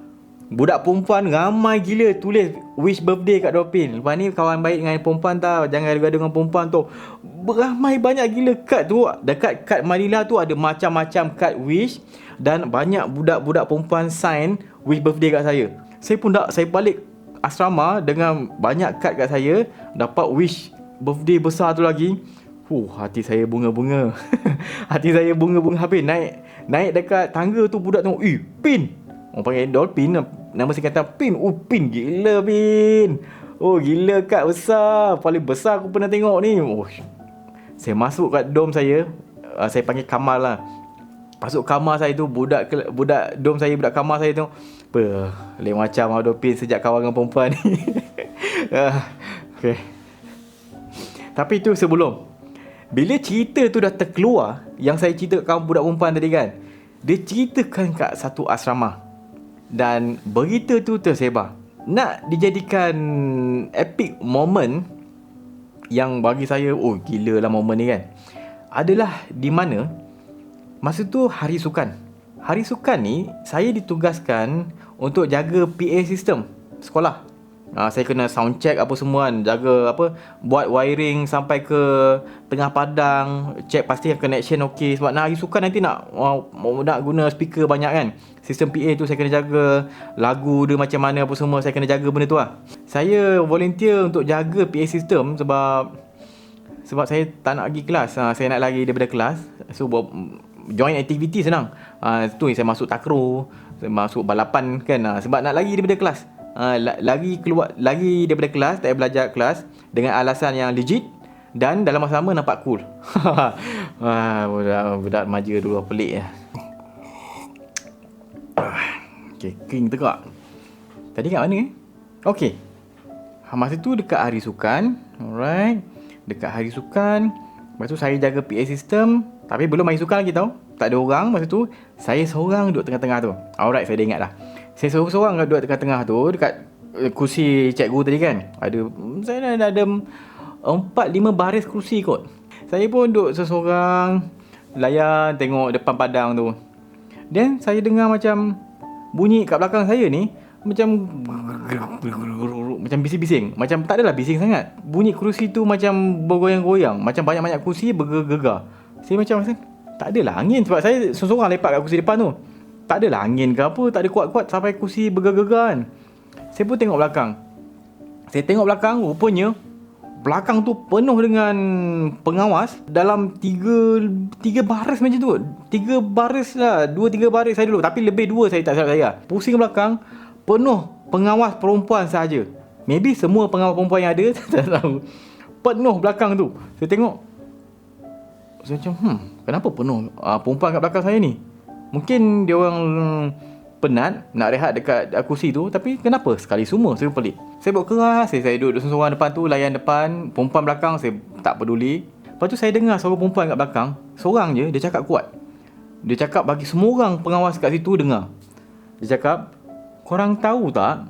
Budak perempuan ramai gila tulis wish birthday kat Dolphin. Lepas ni kawan baik dengan perempuan tau, jangan gaduh dengan perempuan tu. Beramai banyak gila kad tu. Dekat kad manila tu ada macam-macam kad wish, dan banyak budak-budak perempuan sign wish birthday kat saya. Saya balik asrama dengan banyak kad kat saya, dapat wish birthday besar tu lagi. Hati saya bunga-bunga. Hati saya bunga-bunga habis. Naik dekat tangga tu, budak tengok, Pin. Orang panggil Dolphin, nama singkatan Pin. Pin gila Pin. Gila kad besar, paling besar aku pernah tengok ni. Saya masuk kat dom saya, saya panggil kamar lah. Masuk kamar saya tu, budak dom saya, budak kamar saya tu, lain macam Dolphin sejak kawan dengan perempuan ni. Okay. Tapi tu sebelum, bila cerita tu dah terkeluar, yang saya cerita kat budak perempuan tadi kan, dia ceritakan kat satu asrama, dan berita tu tersebar. Nak dijadikan epic moment, yang bagi saya gila lah moment ni kan, adalah di mana masa tu hari sukan. Hari sukan ni saya ditugaskan untuk jaga PA system sekolah. Saya kena sound check apa semua kan, jaga buat wiring sampai ke tengah padang, check pasti connection okey. Sebab hari sukan nanti nak guna speaker banyak kan. Sistem PA tu saya kena jaga, lagu dia macam mana apa semua, saya kena jaga benda tu lah. Saya volunteer untuk jaga PA system sebab saya tak nak pergi kelas. Saya nak lari daripada kelas. So join activity senang. Tu saya masuk takraw, saya masuk balapan kan, sebab nak lari daripada kelas. Lagi daripada kelas, tak belajar kelas dengan alasan yang legit, dan dalam masa sama nampak cool. Budak remaja dulu pelik lah. Okay, kering tegak. Tadi kat mana Okay, masa tu dekat hari sukan. Alright, dekat hari sukan. Lepas tu saya jaga PA system. Tapi belum main sukan lagi tau. Tak ada orang masa tu. Saya seorang duduk tengah-tengah tu. Alright, saya dah ingat dah. Saya seorang duduk tengah-tengah tu, dekat kursi cikgu tadi kan. Saya dah ada 4-5 baris kursi kot. Saya pun duduk seseorang, layan tengok depan padang tu. Dan saya dengar macam bunyi kat belakang saya ni, macam bising-bising. Macam tak adalah bising sangat. Bunyi kerusi tu macam bergoyang-goyang, macam banyak-banyak kerusi bergegar. Saya macam rasa tak adalah angin, sebab saya seorang lepak kat kursi depan tu. Tak adalah angin ke apa, tak ada kuat-kuat sampai kerusi bergegar kan. Saya pun tengok belakang. Rupanya belakang tu penuh dengan pengawas dalam 3 baris macam tu. 3 baris lah, 2-3 baris saya dulu, tapi lebih 2 saya tak silap saya. Pusing belakang, penuh pengawas perempuan sahaja. Maybe semua pengawas perempuan yang ada, tak tahu. Penuh belakang tu. Saya tengok, saya macam kenapa penuh perempuan kat belakang saya ni? Mungkin dia orang penat nak rehat dekat kursi tu, tapi kenapa sekali semua? Saya pelik. Saya buat keras, saya duduk seorang depan tu, layan depan, perempuan belakang saya tak peduli. Lepas tu saya dengar suara perempuan kat belakang, seorang je, dia cakap kuat. Dia cakap bagi semua orang pengawas kat situ dengar. Dia cakap, korang tahu tak,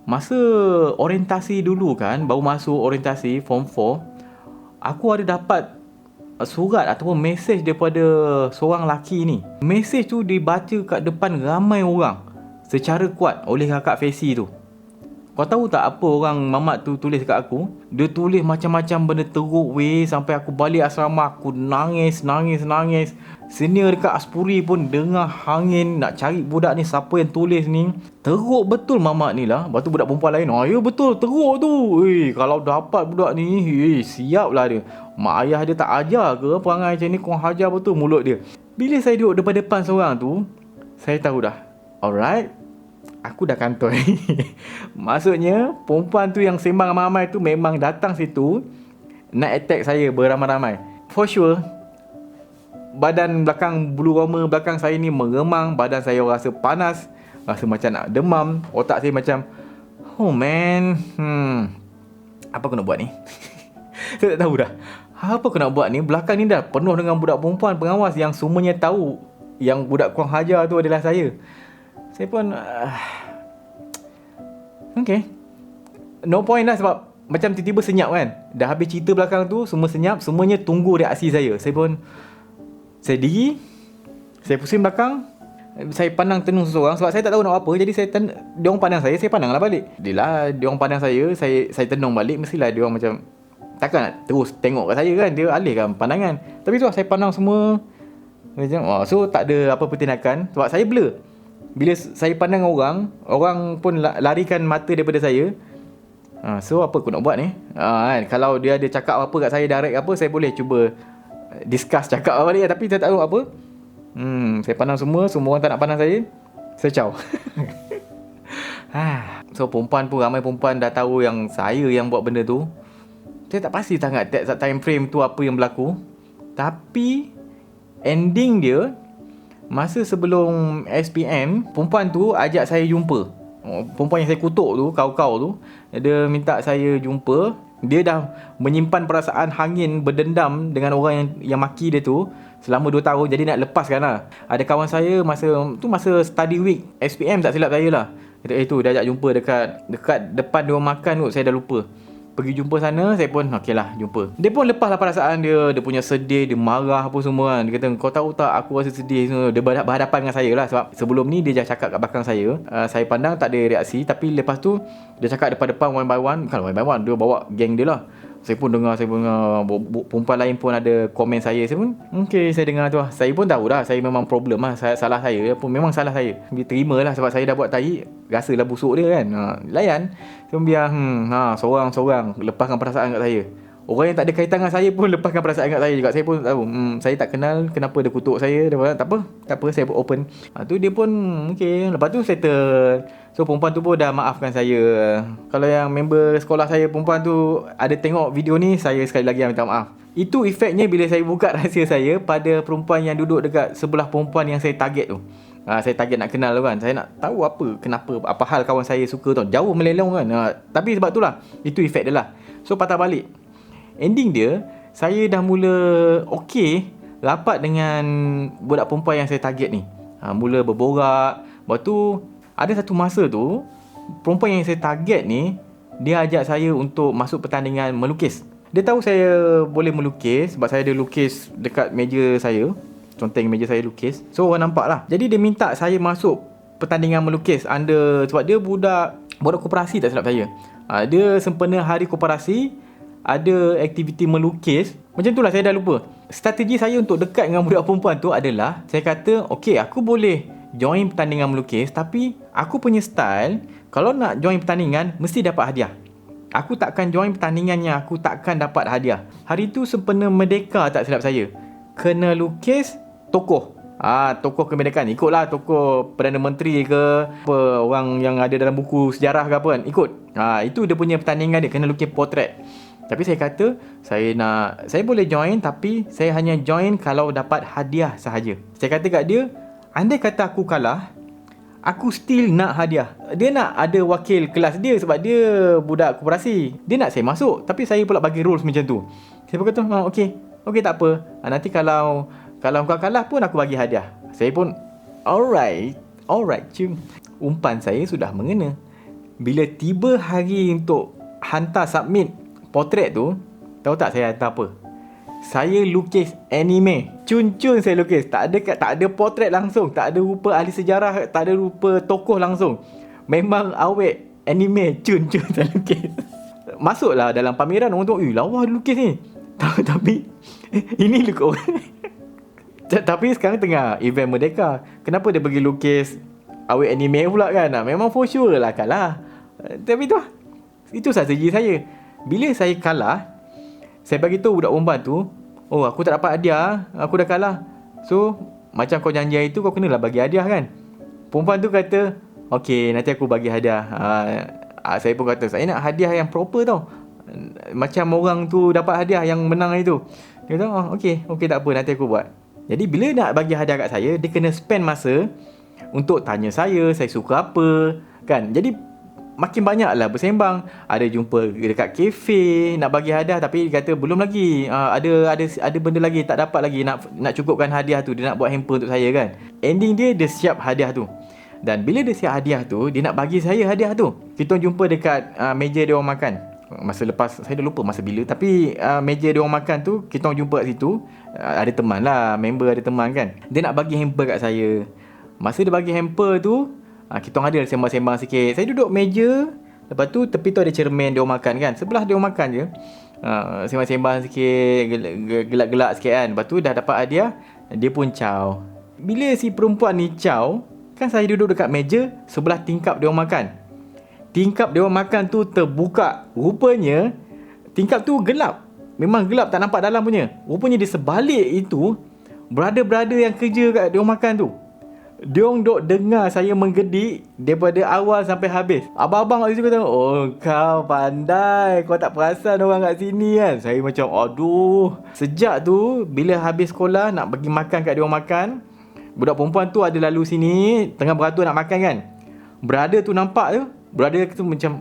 masa orientasi dulu kan, baru masuk orientasi form 4, aku ada dapat surat ataupun mesej daripada seorang lelaki ni. Mesej tu dibaca kat depan ramai orang secara kuat oleh kakak Fesi tu. Kau tahu tak apa orang mamat tu tulis kat aku? Dia tulis macam-macam benda teruk weh. Sampai aku balik asrama, aku nangis. Senior dekat Aspuri pun dengar hangin nak cari budak ni, siapa yang tulis ni. Teruk betul mamat ni lah. Lepas tu budak perempuan lain, ya betul teruk tu. Kalau dapat budak ni, siap lah dia. Mak ayah dia tak ajar ke perangai macam ni, kau hajar betul mulut dia. Bila saya duduk depan seorang tu, saya tahu dah, alright, aku dah kantoi. Maksudnya perempuan tu yang sembang ramai-ramai tu memang datang situ nak attack saya beramai-ramai. For sure, badan belakang, bulu roma belakang saya ni meremang. Badan saya rasa panas, rasa macam nak demam. Otak saya macam, oh man, apa aku nak buat ni? Saya tak tahu dah apa aku nak buat ni. Belakang ni dah penuh dengan budak perempuan pengawas yang semuanya tahu yang budak kurang hajar tu adalah saya. Saya pun okay, no point lah, sebab macam tiba-tiba senyap kan. Dah habis cerita belakang tu, semua senyap, semuanya tunggu reaksi saya. Saya diri, saya pusing belakang, saya pandang tenung seseorang sebab saya tak tahu nak apa. Jadi dia orang pandang saya pandang lah balik. Dia orang pandang saya tenung balik. Mestilah dia orang macam takkan nak terus tengok kat saya kan, dia alihkan pandangan. Tapi tu lah, saya pandang semua macam, so tak ada apa-apa tindakan sebab saya blur. Bila saya pandang orang pun larikan mata daripada saya. So apa aku nak buat ni? Kan? Kalau dia ada cakap apa kat saya direct apa, saya boleh cuba discuss cakap apa balik. Tapi saya tak tahu apa. Saya pandang semua orang tak nak pandang saya. Saya caw. So ramai perempuan dah tahu yang saya yang buat benda tu. Saya tak pasti sangat time frame tu apa yang berlaku. Tapi ending dia, masa sebelum SPM, perempuan tu ajak saya jumpa. Perempuan yang saya kutuk tu, kau-kau tu, dia minta saya jumpa. Dia dah menyimpan perasaan hangin berdendam dengan orang yang maki dia tu selama 2 tahun. Jadi nak lepaskan lah. Ada kawan saya masa study week SPM, tak silap saya lah, itu dia ajak jumpa dekat depan dia makan tu. Saya dah lupa. Pergi jumpa sana, saya pun okey lah jumpa. Dia pun lepaslah perasaan dia. Dia punya sedih, dia marah apa semua kan. Dia kata, kau tahu tak aku rasa sedih semua. Dia berhadapan dengan saya lah. Sebab sebelum ni dia dah cakap kat belakang saya. Saya pandang tak ada reaksi. Tapi lepas tu dia cakap depan-depan one by one. Bukan one by one, dia bawa geng dia lah. Saya pun dengar perempuan lain pun ada komen saya. Saya pun okey, saya dengar tu lah. Saya pun tahu dah, saya memang problem lah. Salah saya pun memang salah saya. Dia terima lah sebab saya dah buat tahi. Rasalah busuk dia kan. Layan. Saya pun biar seorang-seorang lepaskan perasaan kat saya. Orang yang tak ada kaitan dengan saya pun lepaskan perasaan kat saya juga. Saya pun tahu, saya tak kenal, kenapa dia kutuk saya. Dia tak apa, saya pun open. Tu dia pun okey. Lepas tu settle. So perempuan tu pun dah maafkan saya. Kalau yang member sekolah saya perempuan tu ada tengok video ni, saya sekali lagi minta maaf. Itu efeknya bila saya buka rahsia saya pada perempuan yang duduk dekat sebelah perempuan yang saya target tu. Saya target nak kenal tu kan. Saya nak tahu kenapa, apa hal kawan saya suka tu. Jauh melelong kan. Tapi sebab tu lah, itu efek dia lah. So patah balik. Ending dia, saya dah mula okey. rapat dengan budak perempuan yang saya target ni. Mula berborak. Lepas tu ada satu masa tu, perempuan yang saya target ni, dia ajak saya untuk masuk pertandingan melukis. Dia tahu saya boleh melukis sebab saya ada lukis dekat meja saya, conteng meja saya lukis. So orang nampak lah. Jadi dia minta saya masuk pertandingan melukis sebab dia budak koperasi tak silap saya. Dia sempena hari koperasi ada aktiviti melukis. Macam tu lah, saya dah lupa. Strategi saya untuk dekat dengan budak perempuan tu adalah, saya kata, okay, aku boleh join pertandingan melukis, tapi aku punya style, kalau nak join pertandingan, mesti dapat hadiah. Aku takkan join pertandingan yang aku takkan dapat hadiah. Hari tu sempena Merdeka tak silap saya. Kena lukis tokoh. Tokoh kemerdekaan. Ikutlah tokoh Perdana Menteri ke, apa, orang yang ada dalam buku sejarah ke apa kan. Ikut. Itu dia punya pertandingan dia. Kena lukis potret. Tapi saya kata, saya boleh join, tapi saya hanya join kalau dapat hadiah sahaja. Saya kata kat dia, andai kata aku kalah, aku still nak hadiah. Dia nak ada wakil kelas dia sebab dia budak koperasi. Dia nak saya masuk, tapi saya pula bagi rules macam tu. Saya pun kata, okay tak apa. Nanti kalau kau kalah pun aku bagi hadiah. Saya pun, alright cum. Umpan saya sudah mengena. Bila tiba hari untuk hantar submit potret tu, tahu tak saya hantar apa? Saya lukis anime. Cun-cun saya lukis. Tak ada potret langsung. Tak ada rupa ahli sejarah. Tak ada rupa tokoh langsung. Memang awet anime. Cun-cun saya lukis. Masuklah dalam pameran. Orang tengok, lawa dia lukis ni. Tapi ini lukis. Tapi sekarang tengah event Merdeka. Kenapa dia pergi lukis awet anime pula kan? Memang for sure lah kalah. Tapi itu strategi saya. Bila saya kalah, saya bagi tahu budak perempuan tu, aku tak dapat hadiah, aku dah kalah. So, macam kau janji itu, kau kenalah bagi hadiah kan. Perempuan tu kata, okay, nanti aku bagi hadiah. Saya pun kata, saya nak hadiah yang proper tau. Macam orang tu dapat hadiah yang menang itu. Dia kata, okay tak apa, nanti aku buat. Jadi bila nak bagi hadiah kat saya, dia kena spend masa untuk tanya saya suka apa kan. Jadi makin banyak lah bersembang. Ada jumpa dekat kafe nak bagi hadiah, tapi dia kata belum lagi, ada benda lagi tak dapat lagi nak cukupkan hadiah tu. Dia nak buat hamper untuk saya kan. Ending dia siap hadiah tu. Dan bila dia siap hadiah tu, dia nak bagi saya hadiah tu. Kita jumpa dekat meja dia orang makan. Masa lepas, saya dah lupa masa bila, tapi meja dia orang makan tu, kita jumpa kat situ. Ada teman lah, member ada teman kan. Dia nak bagi hamper kat saya. Masa dia bagi hamper tu, kita orang ada sembang-sembang sikit. Saya duduk meja, lepas tu tepi tu ada cermin dia orang makan kan. Sebelah dia orang makan je, sembang-sembang sikit, gelak-gelak sikit kan. Lepas tu dah dapat hadiah, dia pun caw. Bila si perempuan ni caw, kan saya duduk dekat meja sebelah tingkap dia orang makan. Tingkap dia orang makan tu terbuka. Rupanya tingkap tu gelap. Memang gelap, tak nampak dalam punya. Rupanya di sebalik itu, brother-brother yang kerja kat dia orang makan tu, dia orang duk dengar saya menggedik daripada awal sampai habis. Abang-abang kat situ kata, kau pandai, kau tak perasan orang kat sini kan. Saya macam, aduh. Sejak tu, bila habis sekolah nak bagi makan kat dia orang makan, budak perempuan tu ada lalu sini, tengah beratur nak makan kan. Brother tu nampak tu, brother tu macam,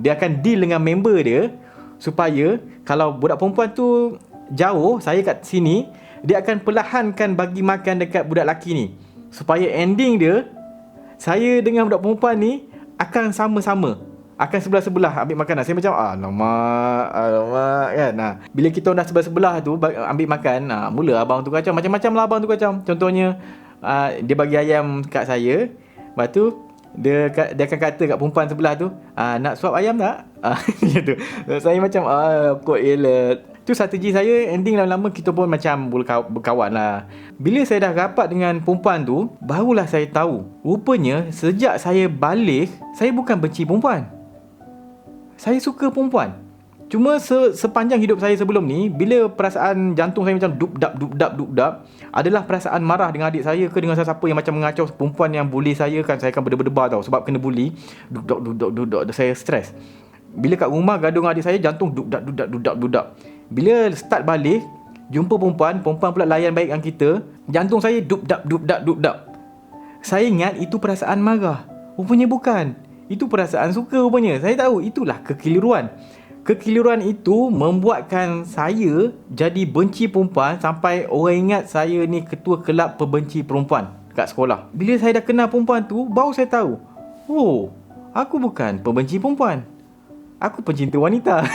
dia akan deal dengan member dia, supaya kalau budak perempuan tu jauh, saya kat sini, dia akan perlahankan bagi makan dekat budak lelaki ni. Supaya ending dia, saya dengan budak perempuan ni akan sama-sama, akan sebelah-sebelah ambil makanan. Saya macam, alamak kan. Bila kita dah sebelah-sebelah tu ambil makan, mula abang tu kacau. Macam-macam lah abang tu kacau. Contohnya, dia bagi ayam kat saya. Lepas tu dia akan kata kat perempuan sebelah tu, nak suap ayam tak? Macam tu. Saya macam, kot elok. Tu strategi saya. Ending lama-lama kita pun macam berkawan lah. Bila saya dah rapat dengan perempuan tu, barulah saya tahu, rupanya sejak saya balik, saya bukan benci perempuan. Saya suka perempuan. Cuma sepanjang hidup saya sebelum ni, bila perasaan jantung saya macam dub-dab, adalah perasaan marah dengan adik saya ke dengan siapa yang macam mengacau perempuan yang bully saya kan. Saya akan berdebar tau, sebab kena bully. Dub-dab, saya stres. Bila kat rumah gaduh dengan adik saya, jantung dub-dab. Bila start balik, jumpa perempuan pula layan baik dengan kita, jantung saya dub-dab. Saya ingat itu perasaan marah. Rupanya bukan. Itu perasaan suka rupanya. Saya tahu itulah kekeliruan. Kekeliruan itu membuatkan saya jadi benci perempuan sampai orang ingat saya ni ketua kelab pembenci perempuan kat sekolah. Bila saya dah kenal perempuan tu, baru saya tahu, oh, aku bukan pembenci perempuan, aku pencinta wanita.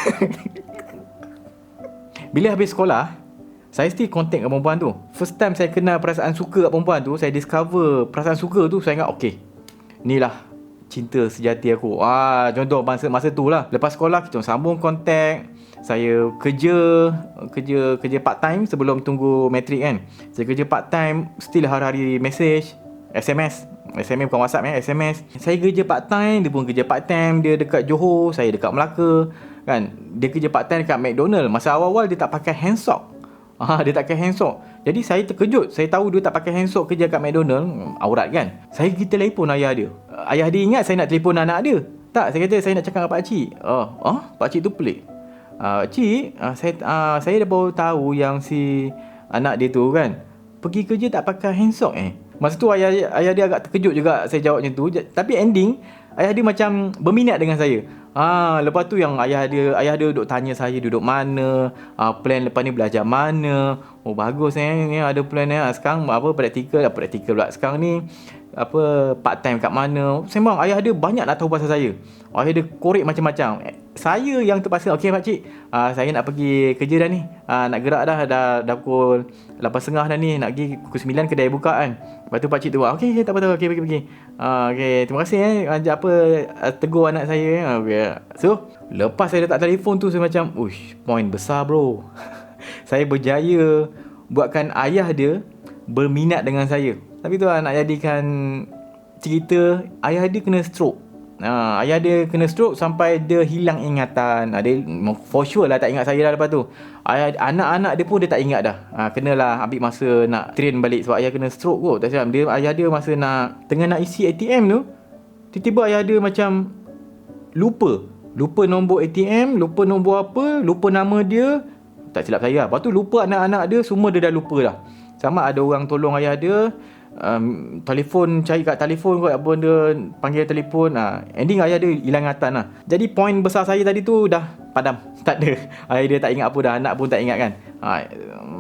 Bila habis sekolah, saya still contact dengan perempuan tu. First time saya kenal perasaan suka kat perempuan tu, saya discover perasaan suka tu, saya ingat okay, inilah cinta sejati aku. Contoh masa tu lah. Lepas sekolah kita sambung kontak. Saya kerja part time sebelum tunggu matrik kan. Saya kerja part time, still hari-hari message, SMS bukan WhatsApp SMS. Saya kerja part time, dia pun kerja part time. Dia dekat Johor, saya dekat Melaka kan. Dia kerja part time dekat McDonald. Masa awal-awal dia tak pakai handsock. Dia tak pakai handsock. Jadi saya terkejut. Saya tahu dia tak pakai handsock kerja kat McDonald. Aurat kan. Saya pergi telefon ayah dia. Ayah dia ingat saya nak telefon anak dia. Tak, saya kata saya nak cakap dengan pakcik. Pakcik tu pelik. Cik, saya dah baru tahu yang si anak dia tu kan pergi kerja tak pakai handsock. Masa tu ayah dia agak terkejut juga saya jawab macam tu. Tapi ending ayah dia macam berminat dengan saya. Lepas tu yang ayah dia duduk tanya saya duduk mana, plan lepas ni belajar mana. Oh bagus ni ada plan ni. Sekarang praktikal pula. Sekarang ni part time kat mana. Sembang ayah dia banyak nak tahu pasal saya. Ayah dia korek macam-macam. Saya yang terpaksa, okey pakcik, saya nak pergi kerja dah ni. Nak gerak dah pukul 8.30 dah ni. Nak pergi pukul 9 kedai buka kan. Lepas tu pakcik tu buat, okey tak apa, okey pergi. Okey, terima kasih tegur anak saya. Okay. So, lepas saya letak telefon tu, saya macam, point besar bro. Saya berjaya buatkan ayah dia berminat dengan saya. Tapi tu nak jadikan cerita, ayah dia kena stroke. Ayah dia kena stroke sampai dia hilang ingatan. Dia for sure lah tak ingat saya dah lepas tu. Anak-anak dia pun dia tak ingat dah. Kenalah ambil masa nak train balik sebab ayah kena stroke kot. Tak silap dia, ayah dia masa tengah nak isi ATM tu, tiba-tiba ayah dia macam lupa nombor ATM, lupa nombor apa, lupa nama dia. Tak silap saya. Lepas tu lupa anak-anak dia, semua dia dah lupa dah. Sama ada orang tolong ayah dia, telefon, cari kat telefon kot apa dia panggil telefon. Ending ayah dia hilang ingatan lah. Jadi point besar saya tadi tu dah padam. Tak ada. Ayah dia tak ingat apa dah, anak pun tak ingat kan.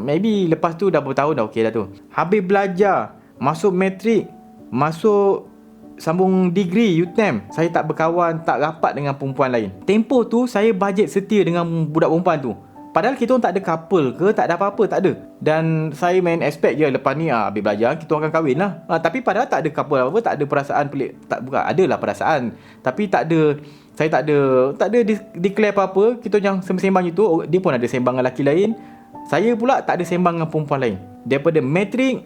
Maybe lepas tu dah bertahun dah okey dah tu. Habis belajar, masuk matrik, masuk sambung degree UTM, saya tak berkawan, tak rapat dengan perempuan lain. Tempoh tu saya bajet setia dengan budak perempuan tu. Padahal kita orang tak ada couple ke, tak ada apa-apa, tak ada. Dan saya main expect je lepas ni habis belajar kita orang akan kahwin lah. Tapi padahal tak ada couple apa-apa, tak ada perasaan pelik. Bukan, adalah perasaan. Tapi tak ada, saya tak ada declare apa-apa. Kita yang sembang itu, dia pun ada sembang dengan lelaki lain. Saya pula tak ada sembang dengan perempuan lain. Daripada matrik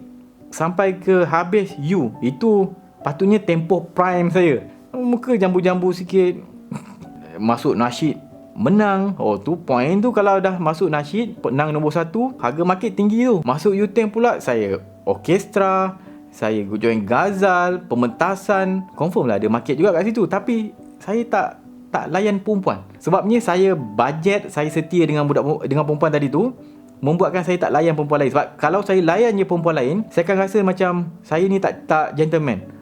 sampai ke habis U, itu patutnya tempoh prime saya. Muka jambu-jambu sikit. Masuk nasyid, menang. Tu point tu, kalau dah masuk nasyid, menang nombor 1, harga market tinggi tu. Masuk U10 pula, saya orkestra, saya join ghazal, pementasan. Confirm lah ada market juga kat situ. Tapi saya tak layan perempuan. Sebabnya saya bajet, saya setia dengan perempuan tadi tu, membuatkan saya tak layan perempuan lain. Sebab kalau saya layan je perempuan lain, saya akan rasa macam saya ni tak gentleman.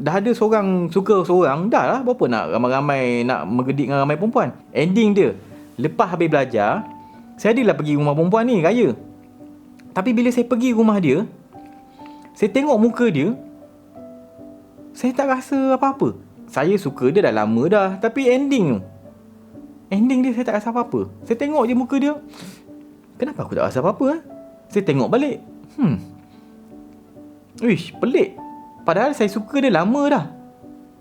Dah ada seorang suka seorang, dah lah berapa nak ramai-ramai nak mengedik dengan ramai perempuan. Ending dia, lepas habis belajar, saya adalah pergi rumah perempuan ni raya. Tapi bila saya pergi rumah dia, saya tengok muka dia, saya tak rasa apa-apa. Saya suka dia dah lama dah, tapi ending dia saya tak rasa apa-apa. Saya tengok je muka dia, kenapa aku tak rasa apa-apa? Saya tengok balik, pelik. Padahal saya suka dia lama dah.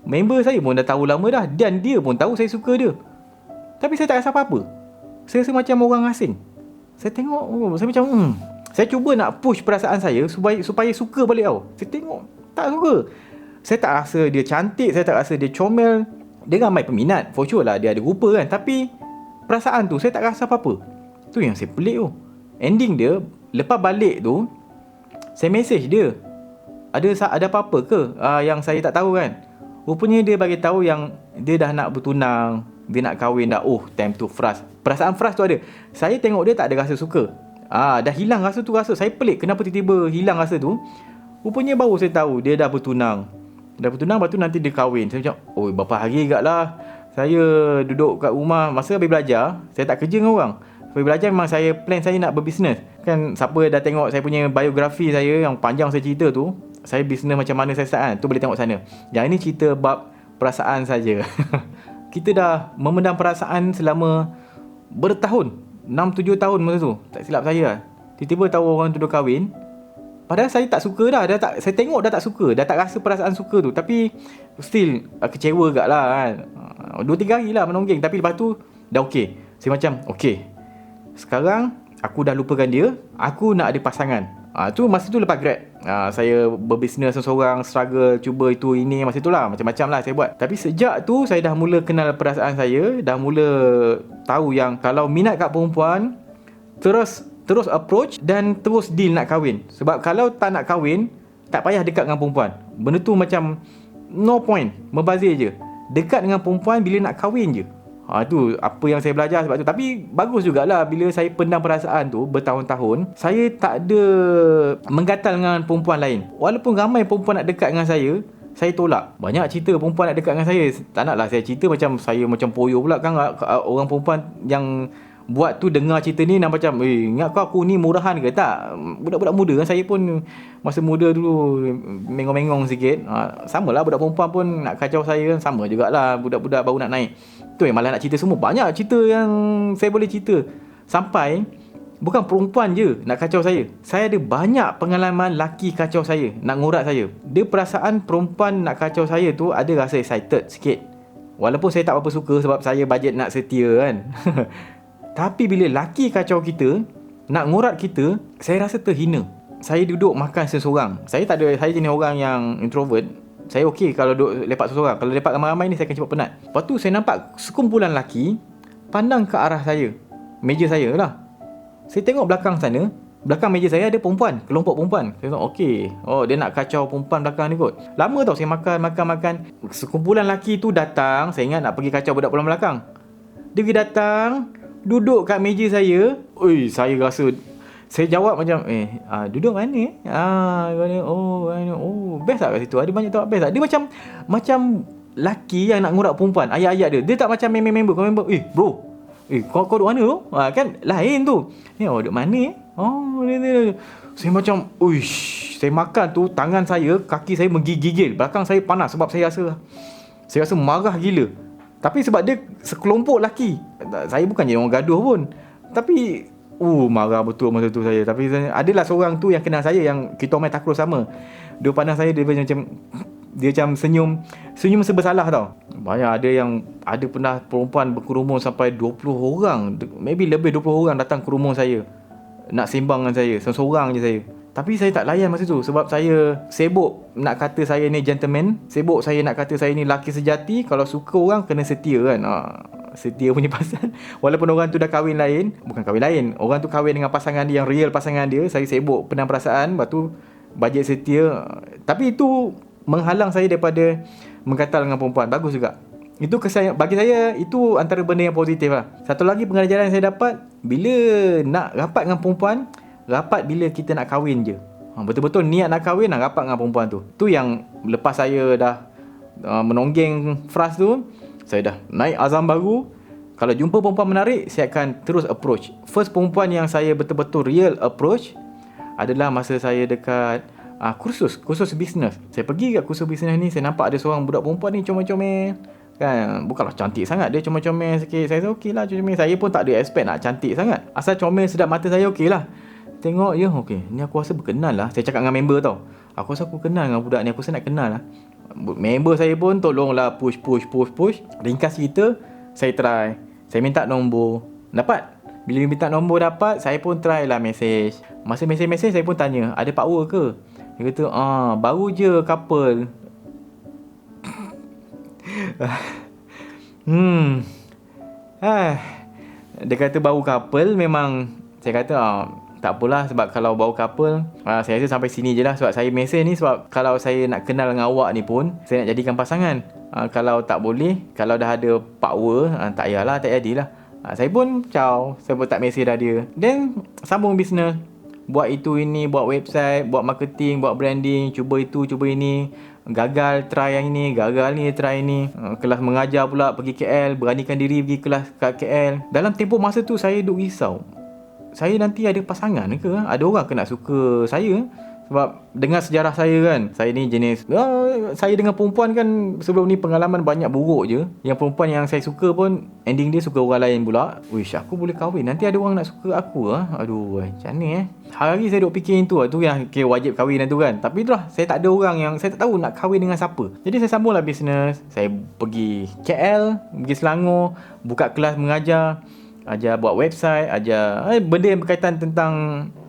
Member saya pun dah tahu lama dah, dan dia pun tahu saya suka dia. Tapi saya tak rasa apa-apa. Saya rasa macam orang asing. Saya tengok, saya macam saya cuba nak push perasaan saya supaya suka balik tau. Saya tengok, tak suka. Saya tak rasa dia cantik, saya tak rasa dia comel. Dia ramai peminat, for sure lah dia ada rupa kan. Tapi perasaan tu saya tak rasa apa-apa. Tu yang saya pelik tu. Ending dia, lepas balik tu, saya message dia, ada apa-apa ke yang saya tak tahu kan. Rupanya dia bagi tahu yang dia dah nak bertunang, dia nak kahwin dah. Time tu frust. Perasaan frust tu ada. Saya tengok dia tak ada rasa suka. Dah hilang rasa tu. Saya pelik kenapa tiba-tiba hilang rasa tu. Rupanya baru saya tahu dia dah bertunang. Lepas tu nanti dia kahwin. Saya macam, berapa hari agak lah. Saya duduk kat rumah masa habis belajar. Saya tak kerja dengan orang. Habis belajar memang saya plan saya nak berbisnes. Kan siapa dah tengok saya punya biografi saya yang panjang saya cerita tu, saya bisnes macam mana saya start kan, tu boleh tengok sana. Yang ini cerita bab perasaan saja. Kita dah memendam perasaan selama bertahun, 6-7 tahun masa tu, tak silap saya. Tiba-tiba tahu orang tu dah kahwin. Padahal saya tak suka dah saya tengok dah tak suka, dah tak rasa perasaan suka tu. Tapi still kecewa gak lah kan. 2-3 hari lah menonggeng. Tapi lepas tu dah okey. Saya macam okey, sekarang aku dah lupakan dia, aku nak ada pasangan. Tu masa tu lepas grad. Saya berbisnes seorang, struggle, cuba itu ini, masa tu lah macam-macam lah saya buat. Tapi sejak tu saya dah mula kenal perasaan saya, dah mula tahu yang kalau minat kat perempuan, terus approach dan terus deal nak kahwin. Sebab kalau tak nak kahwin, tak payah dekat dengan perempuan. Benda tu macam no point, membazir je. Dekat dengan perempuan bila nak kahwin je. Tu apa yang saya belajar sebab tu. Tapi bagus jugalah bila saya pendam perasaan tu bertahun-tahun, saya tak ada menggatal dengan perempuan lain. Walaupun ramai perempuan nak dekat dengan saya tolak. Banyak cerita perempuan nak dekat dengan saya. Tak naklah saya cerita macam saya macam poyo pula kan. Orang perempuan yang buat tu dengar cerita ni nampak macam ingat kau aku ni murahan ke? Tak, budak-budak muda kan. Saya pun masa muda dulu mengong-mengong sikit. Samalah budak perempuan pun nak kacau saya kan. Sama jugalah budak-budak baru nak naik. Tu yang malah nak cerita semua. Banyak cerita yang saya boleh cerita. Sampai bukan perempuan je nak kacau saya. Saya ada banyak pengalaman laki kacau saya, nak ngorat saya. Dia perasaan perempuan nak kacau saya tu ada rasa excited sikit. Walaupun saya tak apa suka sebab saya bajet nak setia kan. Tapi bila laki kacau kita, nak ngorat kita, saya rasa terhina. Saya duduk makan seseorang. Saya jenis orang yang introvert. Saya okey kalau duduk lepak seseorang. Kalau lepak ramai-ramai ni saya akan cepat penat. Lepas tu saya nampak sekumpulan laki pandang ke arah saya, meja saya lah. Saya tengok belakang sana, belakang meja saya ada perempuan, kelompok perempuan. Saya tengok okey, dia nak kacau perempuan belakang ni kot. Lama tau saya makan. Sekumpulan laki tu datang. Saya ingat nak pergi kacau budak pulang belakang. Dia pergi datang, duduk kat meja saya. Saya rasa, saya jawab macam duduk mana best tak kat situ, ada banyak tempat best tak. Dia macam laki yang nak ngorak perempuan, ayat-ayat dia tak macam member. Kau member, bro, kau duduk mana tu, kan lain tu. Duduk mana dia. Saya macam saya makan tu, tangan saya, kaki saya menggigil, belakang saya panas sebab saya rasa marah gila. Tapi sebab dia sekelompok laki, saya bukan jadi orang gaduh pun, tapi marah betul masa tu saya. Tapi adalah seorang tu yang kenal saya, yang kita main takraw sama. Dia pandang saya, dia macam senyum serba salah tau. Banyak ada pernah perempuan berkerumun sampai 20 orang, maybe lebih 20 orang datang ke rumah saya nak sembang dengan saya, seorang je saya. Tapi saya tak layan masa tu sebab saya sibuk nak kata saya ni gentleman, sibuk saya nak kata saya ni laki sejati. Kalau suka orang kena setia kan. Setia punya pasal. Walaupun orang tu dah kahwin lain, bukan kahwin lain, orang tu kahwin dengan pasangan dia, yang real pasangan dia. Saya sibuk pendam perasaan, lepas tu bajet setia. Tapi itu menghalang saya daripada menggatal dengan perempuan. Bagus juga. Itu bagi saya itu antara benda yang positif lah. Satu lagi pengajaran yang saya dapat, bila nak rapat dengan perempuan, rapat bila kita nak kahwin je. Betul-betul niat nak kahwin, nak rapat dengan perempuan tu. Tu yang lepas saya dah menonggeng frust tu, saya dah naik azam baru. Kalau jumpa perempuan menarik, saya akan terus approach. First perempuan yang saya betul-betul real approach adalah masa saya dekat kursus bisnes. Saya pergi kat kursus bisnes ni, saya nampak ada seorang budak perempuan ni comel-comel kan. Bukanlah cantik sangat, dia comel-comel sikit. Saya rasa okey lah comel. Saya pun tak ada expect nak cantik sangat. Asal comel sedap mata saya, okey lah. Tengok je, okey, ni aku rasa berkenal lah. Saya cakap dengan member tau, aku rasa aku kenal dengan budak ni, aku rasa nak kenal lah. Member saya pun tolonglah push. Ringkas cerita, saya try, saya minta nombor, dapat. Bila minta nombor dapat, saya pun try lah message. Masa message saya pun tanya, ada power ke? Dia kata baru je couple. Dia kata baru couple. Memang saya kata tak apalah, sebab kalau baru couple, saya rasa sampai sini je lah. Sebab saya mesej ni sebab kalau saya nak kenal dengan awak ni pun, saya nak jadikan pasangan. Kalau tak boleh, kalau dah ada power, tak payahlah, tak jadilah. Saya pun saya pun tak mesej dah dia. Then sambung bisnes. buat itu ini, buat website, buat marketing, buat branding, cuba itu, cuba ini. Gagal try yang ini, gagal ni try ni. Kelas mengajar pula pergi KL, beranikan diri pergi kelas kat KL. Dalam tempoh masa tu saya duk risau, saya nanti ada pasangan ke? Ada orang ke nak suka saya? Sebab dengan sejarah saya kan, saya ni jenis saya dengan perempuan kan sebelum ni pengalaman banyak buruk je. Yang perempuan yang saya suka pun ending dia suka orang lain pula. Wish aku boleh kahwin, nanti ada orang nak suka aku Aduh, macam ni Hari saya duk fikir tu yang wajib kahwin tu kan. Tapi itulah, saya tak ada orang yang saya tak tahu nak kahwin dengan siapa. Jadi saya sambunglah bisnes. Saya pergi KL, pergi Selangor, buka kelas mengajar, ajar buat website, ajar benda yang berkaitan tentang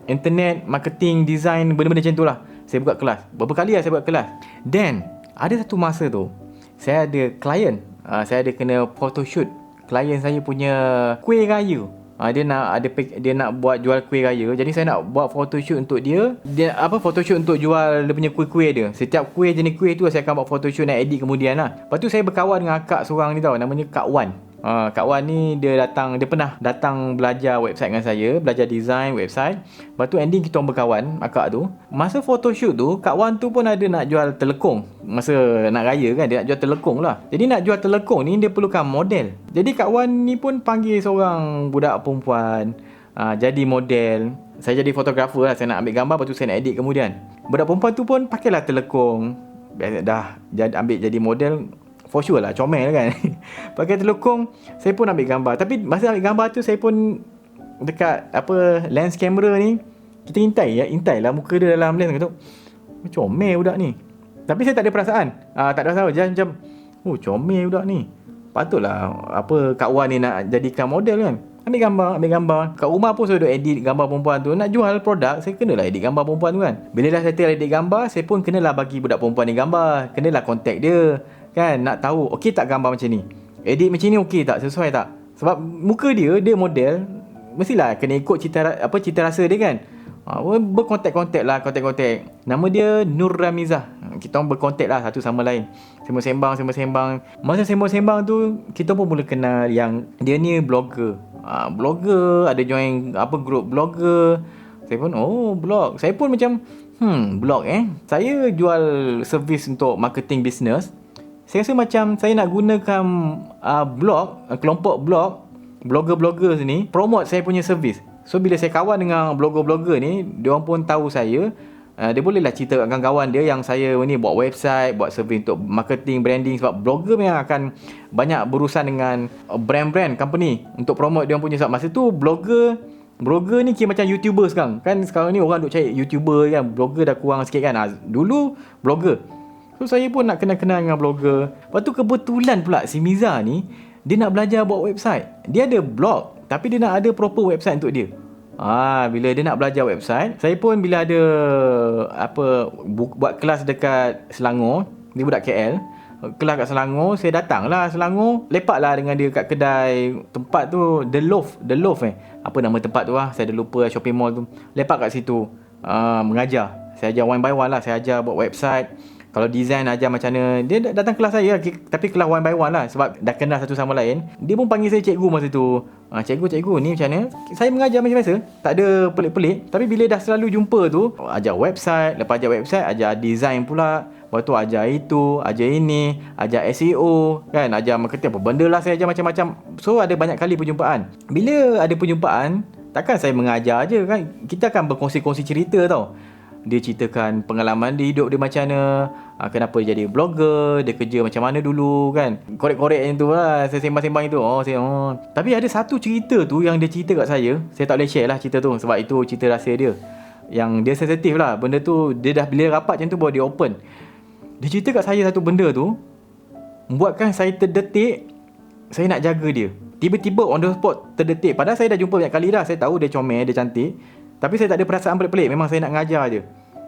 internet, marketing, design, benda-benda macam tu lah. Saya buka kelas. Berapa kali lah saya buka kelas. Then ada satu masa tu saya ada klien, saya ada kena photoshoot klien saya punya kuih raya. Dia nak buat jual kuih raya. Jadi saya nak buat photoshoot untuk dia. Photoshoot untuk jual dia punya kuih-kuih dia. Setiap kuih jenis kuih tu saya akan buat photoshoot dan edit kemudian lah. Lepas tu saya berkawan dengan akak seorang ni tau, namanya Kak Wan. Kak Wan ni dia pernah datang belajar website dengan saya, belajar design website. Lepas tu ending kita orang berkawan, akak tu. Masa photoshoot tu, Kak Wan tu pun ada nak jual telekong. Masa nak raya kan, dia nak jual telekong lah. Jadi nak jual telekong ni dia perlukan model. Jadi Kak Wan ni pun panggil seorang budak perempuan jadi model. Saya jadi fotografer lah, saya nak ambil gambar, lepas tu saya nak edit kemudian. Budak perempuan tu pun pakailah telekong. Dah ambil jadi model. For sure lah, comel kan. Pakai telekong, saya pun ambil gambar. Tapi masa ambil gambar tu, saya pun dekat lens kamera ni, kita intai lah muka dia dalam lens tu. Comel budak ni. Tapi saya tak ada perasaan. Tak ada perasaan. Just macam, comel budak ni. Patutlah Kak Wan ni nak jadikan model kan. Ambil gambar. Kat rumah pun saya duk edit gambar perempuan tu. Nak jual produk, saya kenalah edit gambar perempuan tu kan. Bila dah settle edit gambar, saya pun kenalah bagi budak perempuan ni gambar. Kenalah contact dia. Kan, nak tahu okey tak gambar macam ni, edit macam ni okey tak, sesuai tak. Sebab muka dia model, mestilah kena ikut cita rasa dia kan. Berkontak lah. Nama dia Nur Ramizah. Kita orang berkontak lah satu sama lain. Sembang. Masa sembang tu, kita pun mula kenal yang dia ni blogger. Blogger, ada join group blogger. Saya pun blog. Saya pun macam blog saya jual servis untuk marketing business. Saya rasa macam saya nak gunakan blog, kelompok blogger ni promote saya punya servis. So bila saya kawan dengan blogger ni, dia orang pun tahu saya. Dia bolehlah cerita kat kawan-kawan dia yang saya ni buat website, buat servis untuk marketing, branding. Sebab blogger memang akan banyak berurusan dengan brand-brand company untuk promote dia orang punya. Sebab masa tu blogger ni kira macam YouTuber sekarang. Kan sekarang ni orang duk cari YouTuber kan. Blogger dah kurang sikit kan. Dulu blogger. So saya pun nak kenal-kenal dengan blogger. Lepas tu kebetulan pula si Miza ni, dia nak belajar buat website. Dia ada blog, tapi dia nak ada proper website untuk dia. Bila dia nak belajar website, saya pun bila ada buat kelas dekat Selangor, dia budak KL, kelas kat Selangor, saya datang lah Selangor, lepak lah dengan dia kat kedai tempat tu, The Loaf apa nama tempat tu saya dah lupa, shopping mall tu. Lepak kat situ, mengajar. Saya ajar one by one lah, saya ajar buat website. Kalau design ajar macam mana. Dia datang kelas saya, tapi kelas one by one lah. Sebab dah kenal satu sama lain. Dia pun panggil saya cikgu masa tu. Cikgu ni macam mana. Saya mengajar macam biasa, tak ada pelik-pelik. Tapi bila dah selalu jumpa tu, ajar website. Lepas ajar website, ajar design pula. Lepas tu ajar itu, ajar ini, ajar SEO kan, ajar marketing, apa benda lah saya ajar macam-macam. So ada banyak kali perjumpaan. Bila ada perjumpaan, takkan saya mengajar je kan. Kita akan berkongsi-kongsi cerita tau. Dia ceritakan pengalaman dia, hidup dia macam mana, kenapa dia jadi blogger, dia kerja macam mana dulu kan. Korek-korek yang tu lah, saya sembang-sembang itu. Tapi ada satu cerita tu yang dia cerita kat saya tak boleh share lah cerita tu. Sebab itu cerita rahsia dia, yang dia sensitif lah. Benda tu, dia dah bila rapat macam tu baru dia open. Dia cerita kat saya satu benda tu, membuatkan saya terdetik. Saya nak jaga dia. Tiba-tiba on the spot terdetik. Padahal saya dah jumpa banyak kali dah. Saya tahu dia comel, dia cantik. Tapi saya tak ada perasaan pelik-pelik. Memang saya nak ngajar je.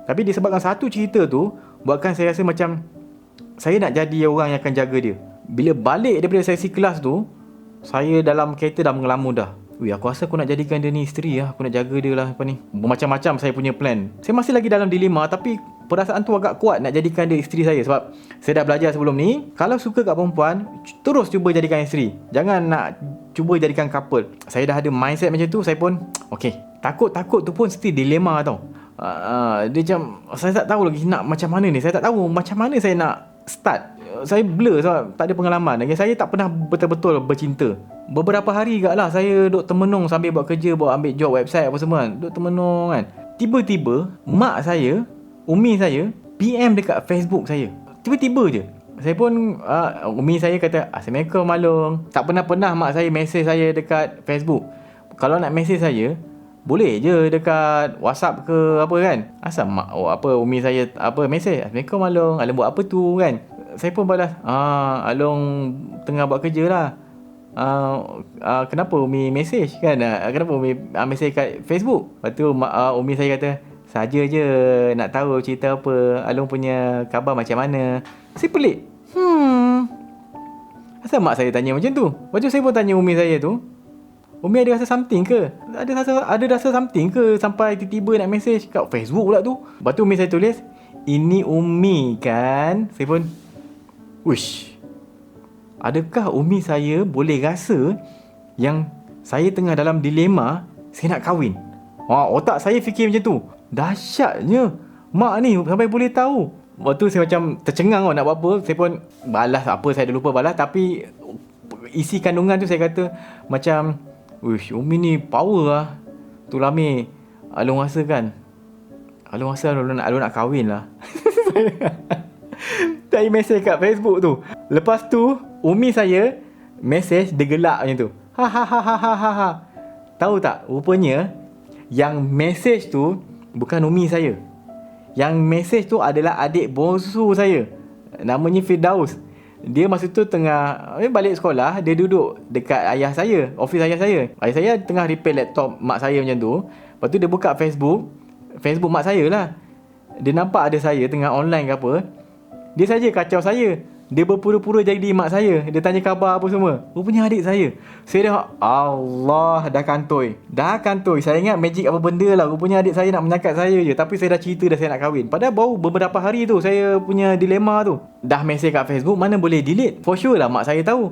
Tapi disebabkan satu cerita tu, buatkan saya rasa macam saya nak jadi orang yang akan jaga dia. Bila balik daripada sesi kelas tu, saya dalam kereta dah mengelamun dah. Aku rasa aku nak jadikan dia ni isteri lah. Aku nak jaga dia lah Macam-macam saya punya plan. Saya masih lagi dalam dilema. Tapi perasaan tu agak kuat nak jadikan dia isteri saya. Sebab saya dah belajar sebelum ni, kalau suka kat perempuan, terus cuba jadikan isteri. Jangan nak cuba jadikan couple. Saya dah ada mindset macam tu, saya pun okay. Takut tu pun still dilema tau. Dia macam, saya tak tahu lagi nak macam mana ni. Saya tak tahu macam mana saya nak start. Saya blur sebab tak ada pengalaman. Lagi saya tak pernah betul-betul bercinta. Beberapa hari juga lah saya duk termenung sambil buat kerja, buat ambil job website apa semua kan. Duk termenung kan. Tiba-tiba mak saya, umi saya PM dekat Facebook saya. Tiba-tiba je. Saya pun umi saya kata, Assalamualaikum Malung. Tak pernah mak saya mesej saya dekat Facebook. Kalau nak mesej saya, boleh je dekat WhatsApp ke apa kan. Asal umi saya mesej, Assalamualaikum Along, Along buat apa tu kan. Saya pun balas, Along tengah buat kerja lah. Kenapa umi mesej kan? Kenapa umi mesej kat Facebook? Lepas tu umi saya kata, saja je nak tahu cerita apa, Along punya khabar macam mana. Saya pelik. Asal mak saya tanya macam tu? Lepas tu saya pun tanya umi saya tu, umi ada rasa something ke? Ada rasa something ke sampai tiba-tiba nak mesej kat Facebook pula tu? Lepas tu umi saya tulis, ini umi kan? Saya pun, wish, adakah umi saya boleh rasa yang saya tengah dalam dilema saya nak kahwin? Otak saya fikir macam tu. Dahsyatnya mak ni sampai boleh tahu. Waktu saya macam tercengang nak buat apa. Saya pun balas apa saya dah lupa balas. Tapi isi kandungan tu saya kata macam, wish, umi ni power lah. Tu Lami, Along rasa kan, Along rasa Along nak kahwin lah. Saya mesej kat Facebook tu. Lepas tu umi saya mesej dia gelak macam tu. Ha. Tahu tak, rupanya yang mesej tu bukan umi saya. Yang mesej tu adalah adik bongsu saya, namanya Firdaus. Dia masa tu tengah balik sekolah, dia duduk dekat ayah saya, office ayah saya. Ayah saya tengah repair laptop mak saya macam tu. Lepas tu dia buka Facebook mak saya lah. Dia nampak ada saya tengah online ke apa. Dia saja kacau saya. Dia berpura-pura jadi mak saya. Dia tanya khabar apa semua. Rupanya adik saya. Saya dah, Allah, dah kantoi. Saya ingat magic apa benda lah. Rupanya adik saya nak menyakat saya je. Tapi saya dah cerita dah saya nak kahwin. Padahal baru beberapa hari tu saya punya dilema tu. Dah mesej kat Facebook, mana boleh delete. For sure lah mak saya tahu.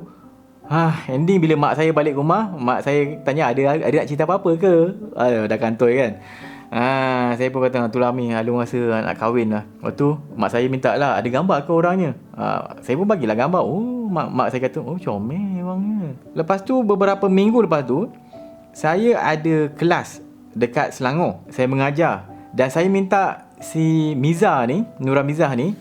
Ending bila mak saya balik rumah, mak saya tanya ada nak cerita apa-apa ke. Dah kantoi kan. Saya pun kata, tu Lami, Along rasa nak kahwin lah. Lepas tu mak saya minta lah, ada gambar ke orangnya? Saya pun bagilah gambar. Mak saya kata, comel orangnya. Lepas tu beberapa minggu lepas tu, saya ada kelas dekat Selangor. Saya mengajar. Dan saya minta si Nura Mizah ni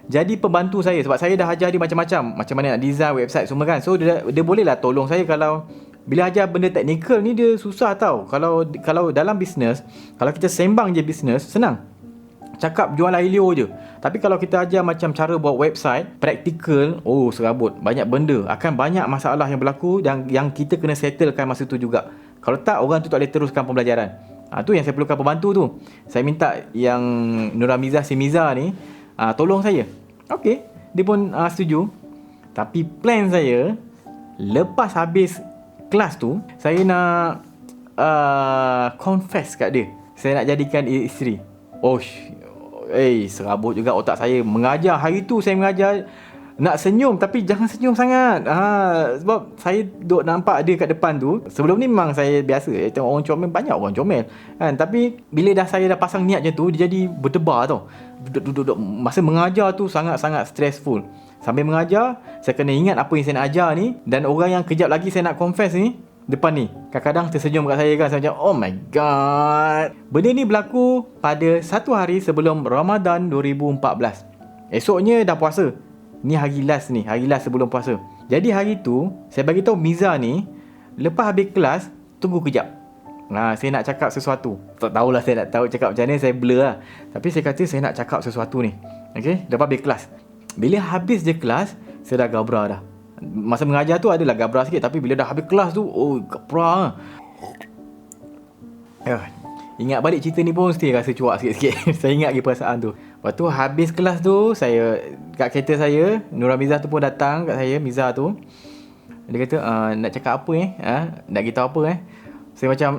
jadi pembantu saya. Sebab saya dah ajar dia macam-macam, macam mana nak design website semua kan. So dia bolehlah tolong saya. Kalau bila ajar benda teknikal ni dia susah tau. Kalau dalam bisnes, kalau kita sembang je bisnes, senang. Cakap jual ailio je. Tapi kalau kita ajar macam cara buat website, praktikal, serabut. Banyak benda. Akan banyak masalah yang berlaku yang kita kena settlekan masa tu juga. Kalau tak, orang tu tak boleh teruskan pembelajaran. Tu yang saya perlukan pembantu tu. Saya minta yang Nura Mizah, si Mizah ni, tolong saya. Okey, dia pun setuju. Tapi plan saya, lepas habis kelas tu, saya nak confess kat dia. Saya nak jadikan isteri. Serabut juga otak saya. Mengajar, hari tu saya mengajar, nak senyum tapi jangan senyum sangat. Sebab saya duk nampak dia kat depan tu. Sebelum ni memang saya biasa tengok orang comel, banyak orang comel kan. Tapi bila saya dah pasang niat macam tu, dia jadi berdebar tau. Duduk masa mengajar tu sangat-sangat stressful. Sambil mengajar, saya kena ingat apa yang saya nak ajar ni. Dan orang yang kejap lagi saya nak confess ni, depan ni, kadang-kadang tersenyum kat saya kan. Saya macam, oh my god. Benda ni berlaku pada satu hari sebelum Ramadan 2014. Esoknya dah puasa. Ni hari last sebelum puasa. Jadi hari tu, saya bagi tahu Miza ni, lepas habis kelas, tunggu kejap. Saya nak cakap sesuatu. Tak tahulah saya nak tahu cakap macam mana, saya blur lah. Tapi saya kata saya nak cakap sesuatu ni. Okay, lepas habis kelas. Bila habis je kelas, saya dah gabra dah. Masa mengajar tu adalah gabra sikit. Tapi bila dah habis kelas tu, gabra. Ingat balik cerita ni pun mesti rasa cuak sikit-sikit. Saya ingat lagi perasaan tu. Lepas tu habis kelas tu, saya kat kereta saya, Nura Mizah tu pun datang kat saya, Mizah tu. Dia kata, nak cakap apa nak beritahu apa Saya macam,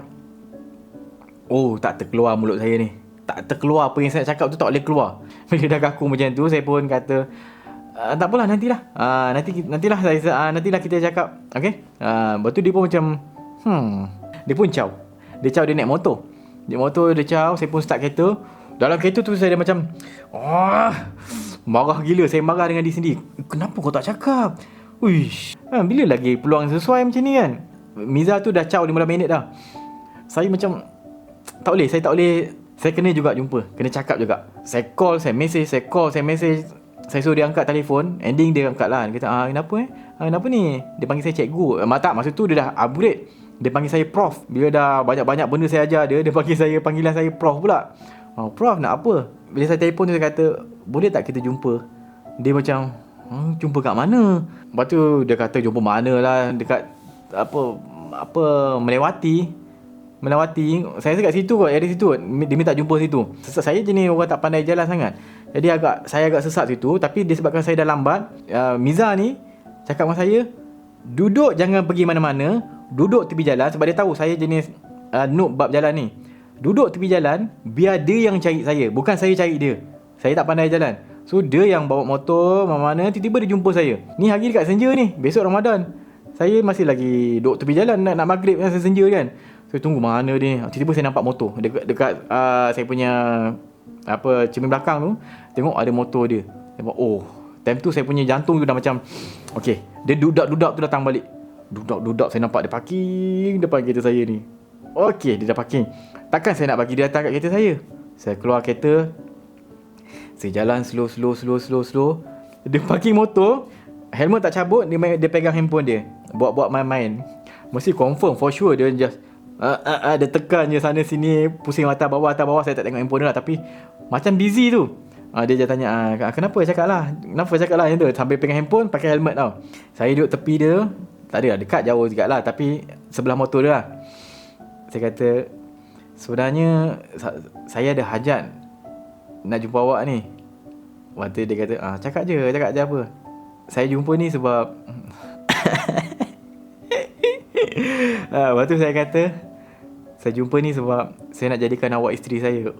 tak terkeluar mulut saya ni. Tak terkeluar apa yang saya cakap tu, tak boleh keluar. Bila dah kaku macam tu, saya pun kata, Tak apalah, nantilah. Nantilah kita cakap. Okay. Lepas tu dia pun macam dia pun caw. Dia naik motor. Dia caw. Saya pun start kereta. Dalam kereta tu saya dah macam marah gila. Saya marah dengan diri sendiri. Kenapa kau tak cakap? Uish, bila lagi peluang sesuai macam ni kan? Miza tu dah caw 15 minit dah. Saya macam tak boleh. Saya kena juga jumpa. Kena cakap juga. Saya call, saya message. Saya suruh dia angkat telefon. Ending dia angkat lah. Dia kata, kenapa ni? Dia panggil saya cikgu. Tak, masa tu dia dah upgrade. Dia panggil saya prof. Bila dah banyak-banyak benda saya ajar dia, dia panggil saya, panggilan saya prof pula. Prof nak apa? Bila saya telefon tu, saya kata, boleh tak kita jumpa? Dia macam, jumpa kat mana? Lepas tu dia kata jumpa mana lah. Dekat Melewati. Saya kat situ kot, ada situ. Dia minta jumpa situ. Saya jenis orang tak pandai jalan sangat. Jadi saya agak sesat situ. Tapi disebabkan saya dah lambat, Miza ni cakap dengan saya, duduk, jangan pergi mana-mana. Duduk tepi jalan. Sebab dia tahu saya jenis noob bab jalan ni. Duduk tepi jalan, biar dia yang cari saya, bukan saya cari dia. Saya tak pandai jalan. So dia yang bawa motor mana-mana. Tiba-tiba dia jumpa saya. Ni hari dekat senja ni, besok Ramadan. Saya masih lagi duduk tepi jalan, nak maghrib kan, senja kan. Saya tunggu mana dia. Tiba-tiba saya nampak motor dekat saya punya cermin belakang tu. Tengok ada motor dia. Saya time tu saya punya jantung tu dah macam okey. Dia dudak tu datang balik. Dudak saya nampak dia parking depan kereta saya ni. Okey, dia dah parking. Takkan saya nak bagi dia datang kat kereta saya. Saya keluar kereta. Saya jalan slow. Dia parking motor, helmet tak cabut, dia pegang handphone dia. Buat main-main. Mesti confirm for sure dia just dia tekan je sana sini, pusing atas bawah. Saya tak tengok handphone dia lah, tapi macam busy tu. Dia je tanya, kenapa cakap lah macam tu, sambil pegang handphone, pakai helmet tau. Saya duduk tepi dia. Tak ada lah, dekat jauh juga lah, tapi sebelah motor dia lah. Saya kata, sebenarnya saya ada hajat nak jumpa awak ni. Lepas tu dia kata, cakap je apa. Saya jumpa ni sebab lepas tu saya kata, saya jumpa ni sebab saya nak jadikan awak isteri saya.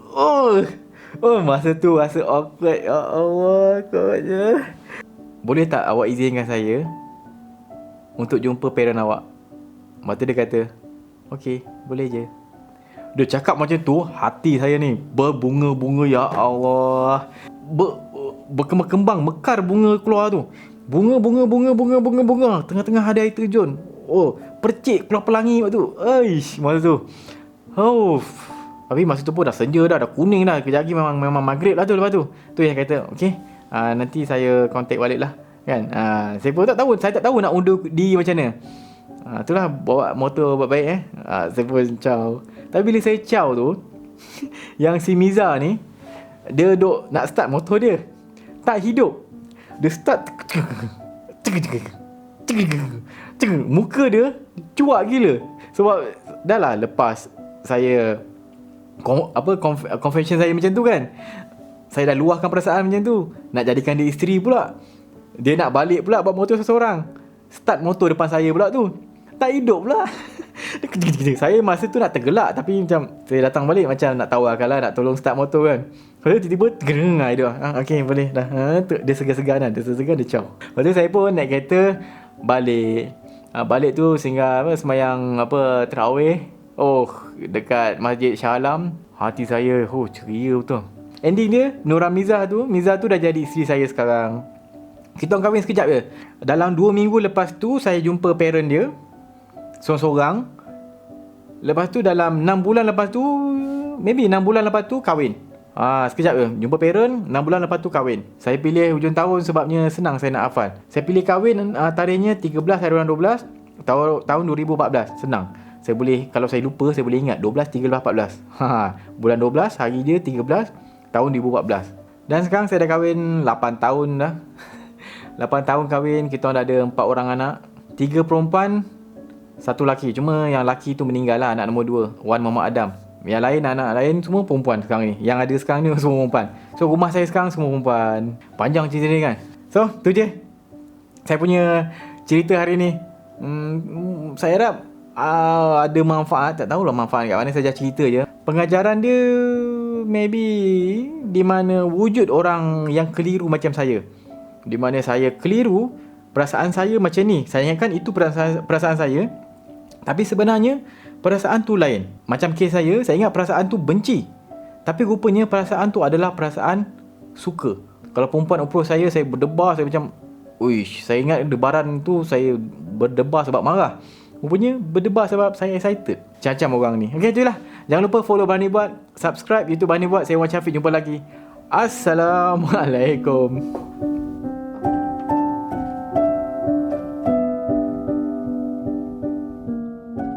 Masa tu rasa awkward. Ya Allah, awkwardnya. Boleh tak awak izinkan saya untuk jumpa parent awak? Lepas tu dia kata, okey, boleh je. Dia cakap macam tu, hati saya ni berbunga-bunga. Ya Allah, berkembang, mekar bunga keluar tu. Bunga. Tengah-tengah ada air terjun. Percik keluar pelangi waktu tu. Masa tu. Tapi masa tu pun dah senja dah kuning dah. Kejap lagi memang maghrib lah tu lepas tu. Tu yang kata, okey, nanti saya contact balik lah. Kan? Saya pun tak tahu nak undur diri macam mana. Itulah bawa motor baik-baik saya pun caw. Tapi bila saya caw tu, yang si Miza ni, dia duk nak start motor dia, tak hidup. Dia start, muka dia cuak gila. Sebab dah lah lepas saya confession saya macam tu kan, saya dah luahkan perasaan macam tu, nak jadikan dia isteri pula. Dia nak balik pula bawa motor seseorang. Start motor depan saya pula tu, tak hidup pula. Saya masa tu nak tergelak, tapi macam saya datang balik macam nak tawarkan lah, nak tolong start motor kan. Lepas tu tiba-tiba gereng lah dia. Okey, boleh dah. Dia segan-segan lah. Dia caw. Lepas tu saya pun naik kereta balik. Balik tu sehingga semayang tarawih. Dekat Masjid Shah Alam. Hati saya ceria betul. Ending dia, Nura Miza tu dah jadi isteri saya sekarang. Kita orang kahwin sekejap je. Dalam 2 minggu lepas tu saya jumpa parent dia seorang-seorang. Lepas tu dalam 6 bulan lepas tu, maybe 6 bulan lepas tu kahwin. Sekejap je, jumpa parent, 6 bulan lepas tu kahwin. Saya pilih hujung tahun sebabnya senang saya nak hafal. Saya pilih kahwin tarikhnya 13 hari bulan 12 tahun 2014. Senang. Saya boleh, kalau saya lupa saya boleh ingat 12, 13, 14. Bulan 12 hari dia 13 tahun 2014. Dan sekarang saya dah kahwin 8 tahun dah. 8 tahun kahwin, kita dah ada 4 orang anak. 3 perempuan, 1 lelaki. Cuma yang lelaki tu meninggal lah, anak nombor 2, Wan Muhammad Adam. Yang lain, anak lain semua perempuan sekarang ni. Yang ada sekarang ni semua perempuan. So rumah saya sekarang semua perempuan. Panjang cerita ni kan. So tu je saya punya cerita hari ni. Saya harap ada manfaat. Tak tahulah manfaat kat mana, saja cerita je. Pengajaran dia maybe di mana wujud orang yang keliru macam saya. di mana saya keliru, perasaan saya macam ni. Saya ingatkan itu perasaan saya, tapi sebenarnya perasaan tu lain. Macam kes saya ingat perasaan tu benci, tapi rupanya perasaan tu adalah perasaan suka. Kalau perempuan approach saya berdebar, saya macam, uish, saya ingat debaran tu saya berdebar sebab marah. Rupanya berdebar sebab saya excited. Macam orang ni. Okay, itulah. Jangan lupa follow Berani Buat, subscribe YouTube Berani Buat. Saya Wan Syafiq, jumpa lagi. Assalamualaikum.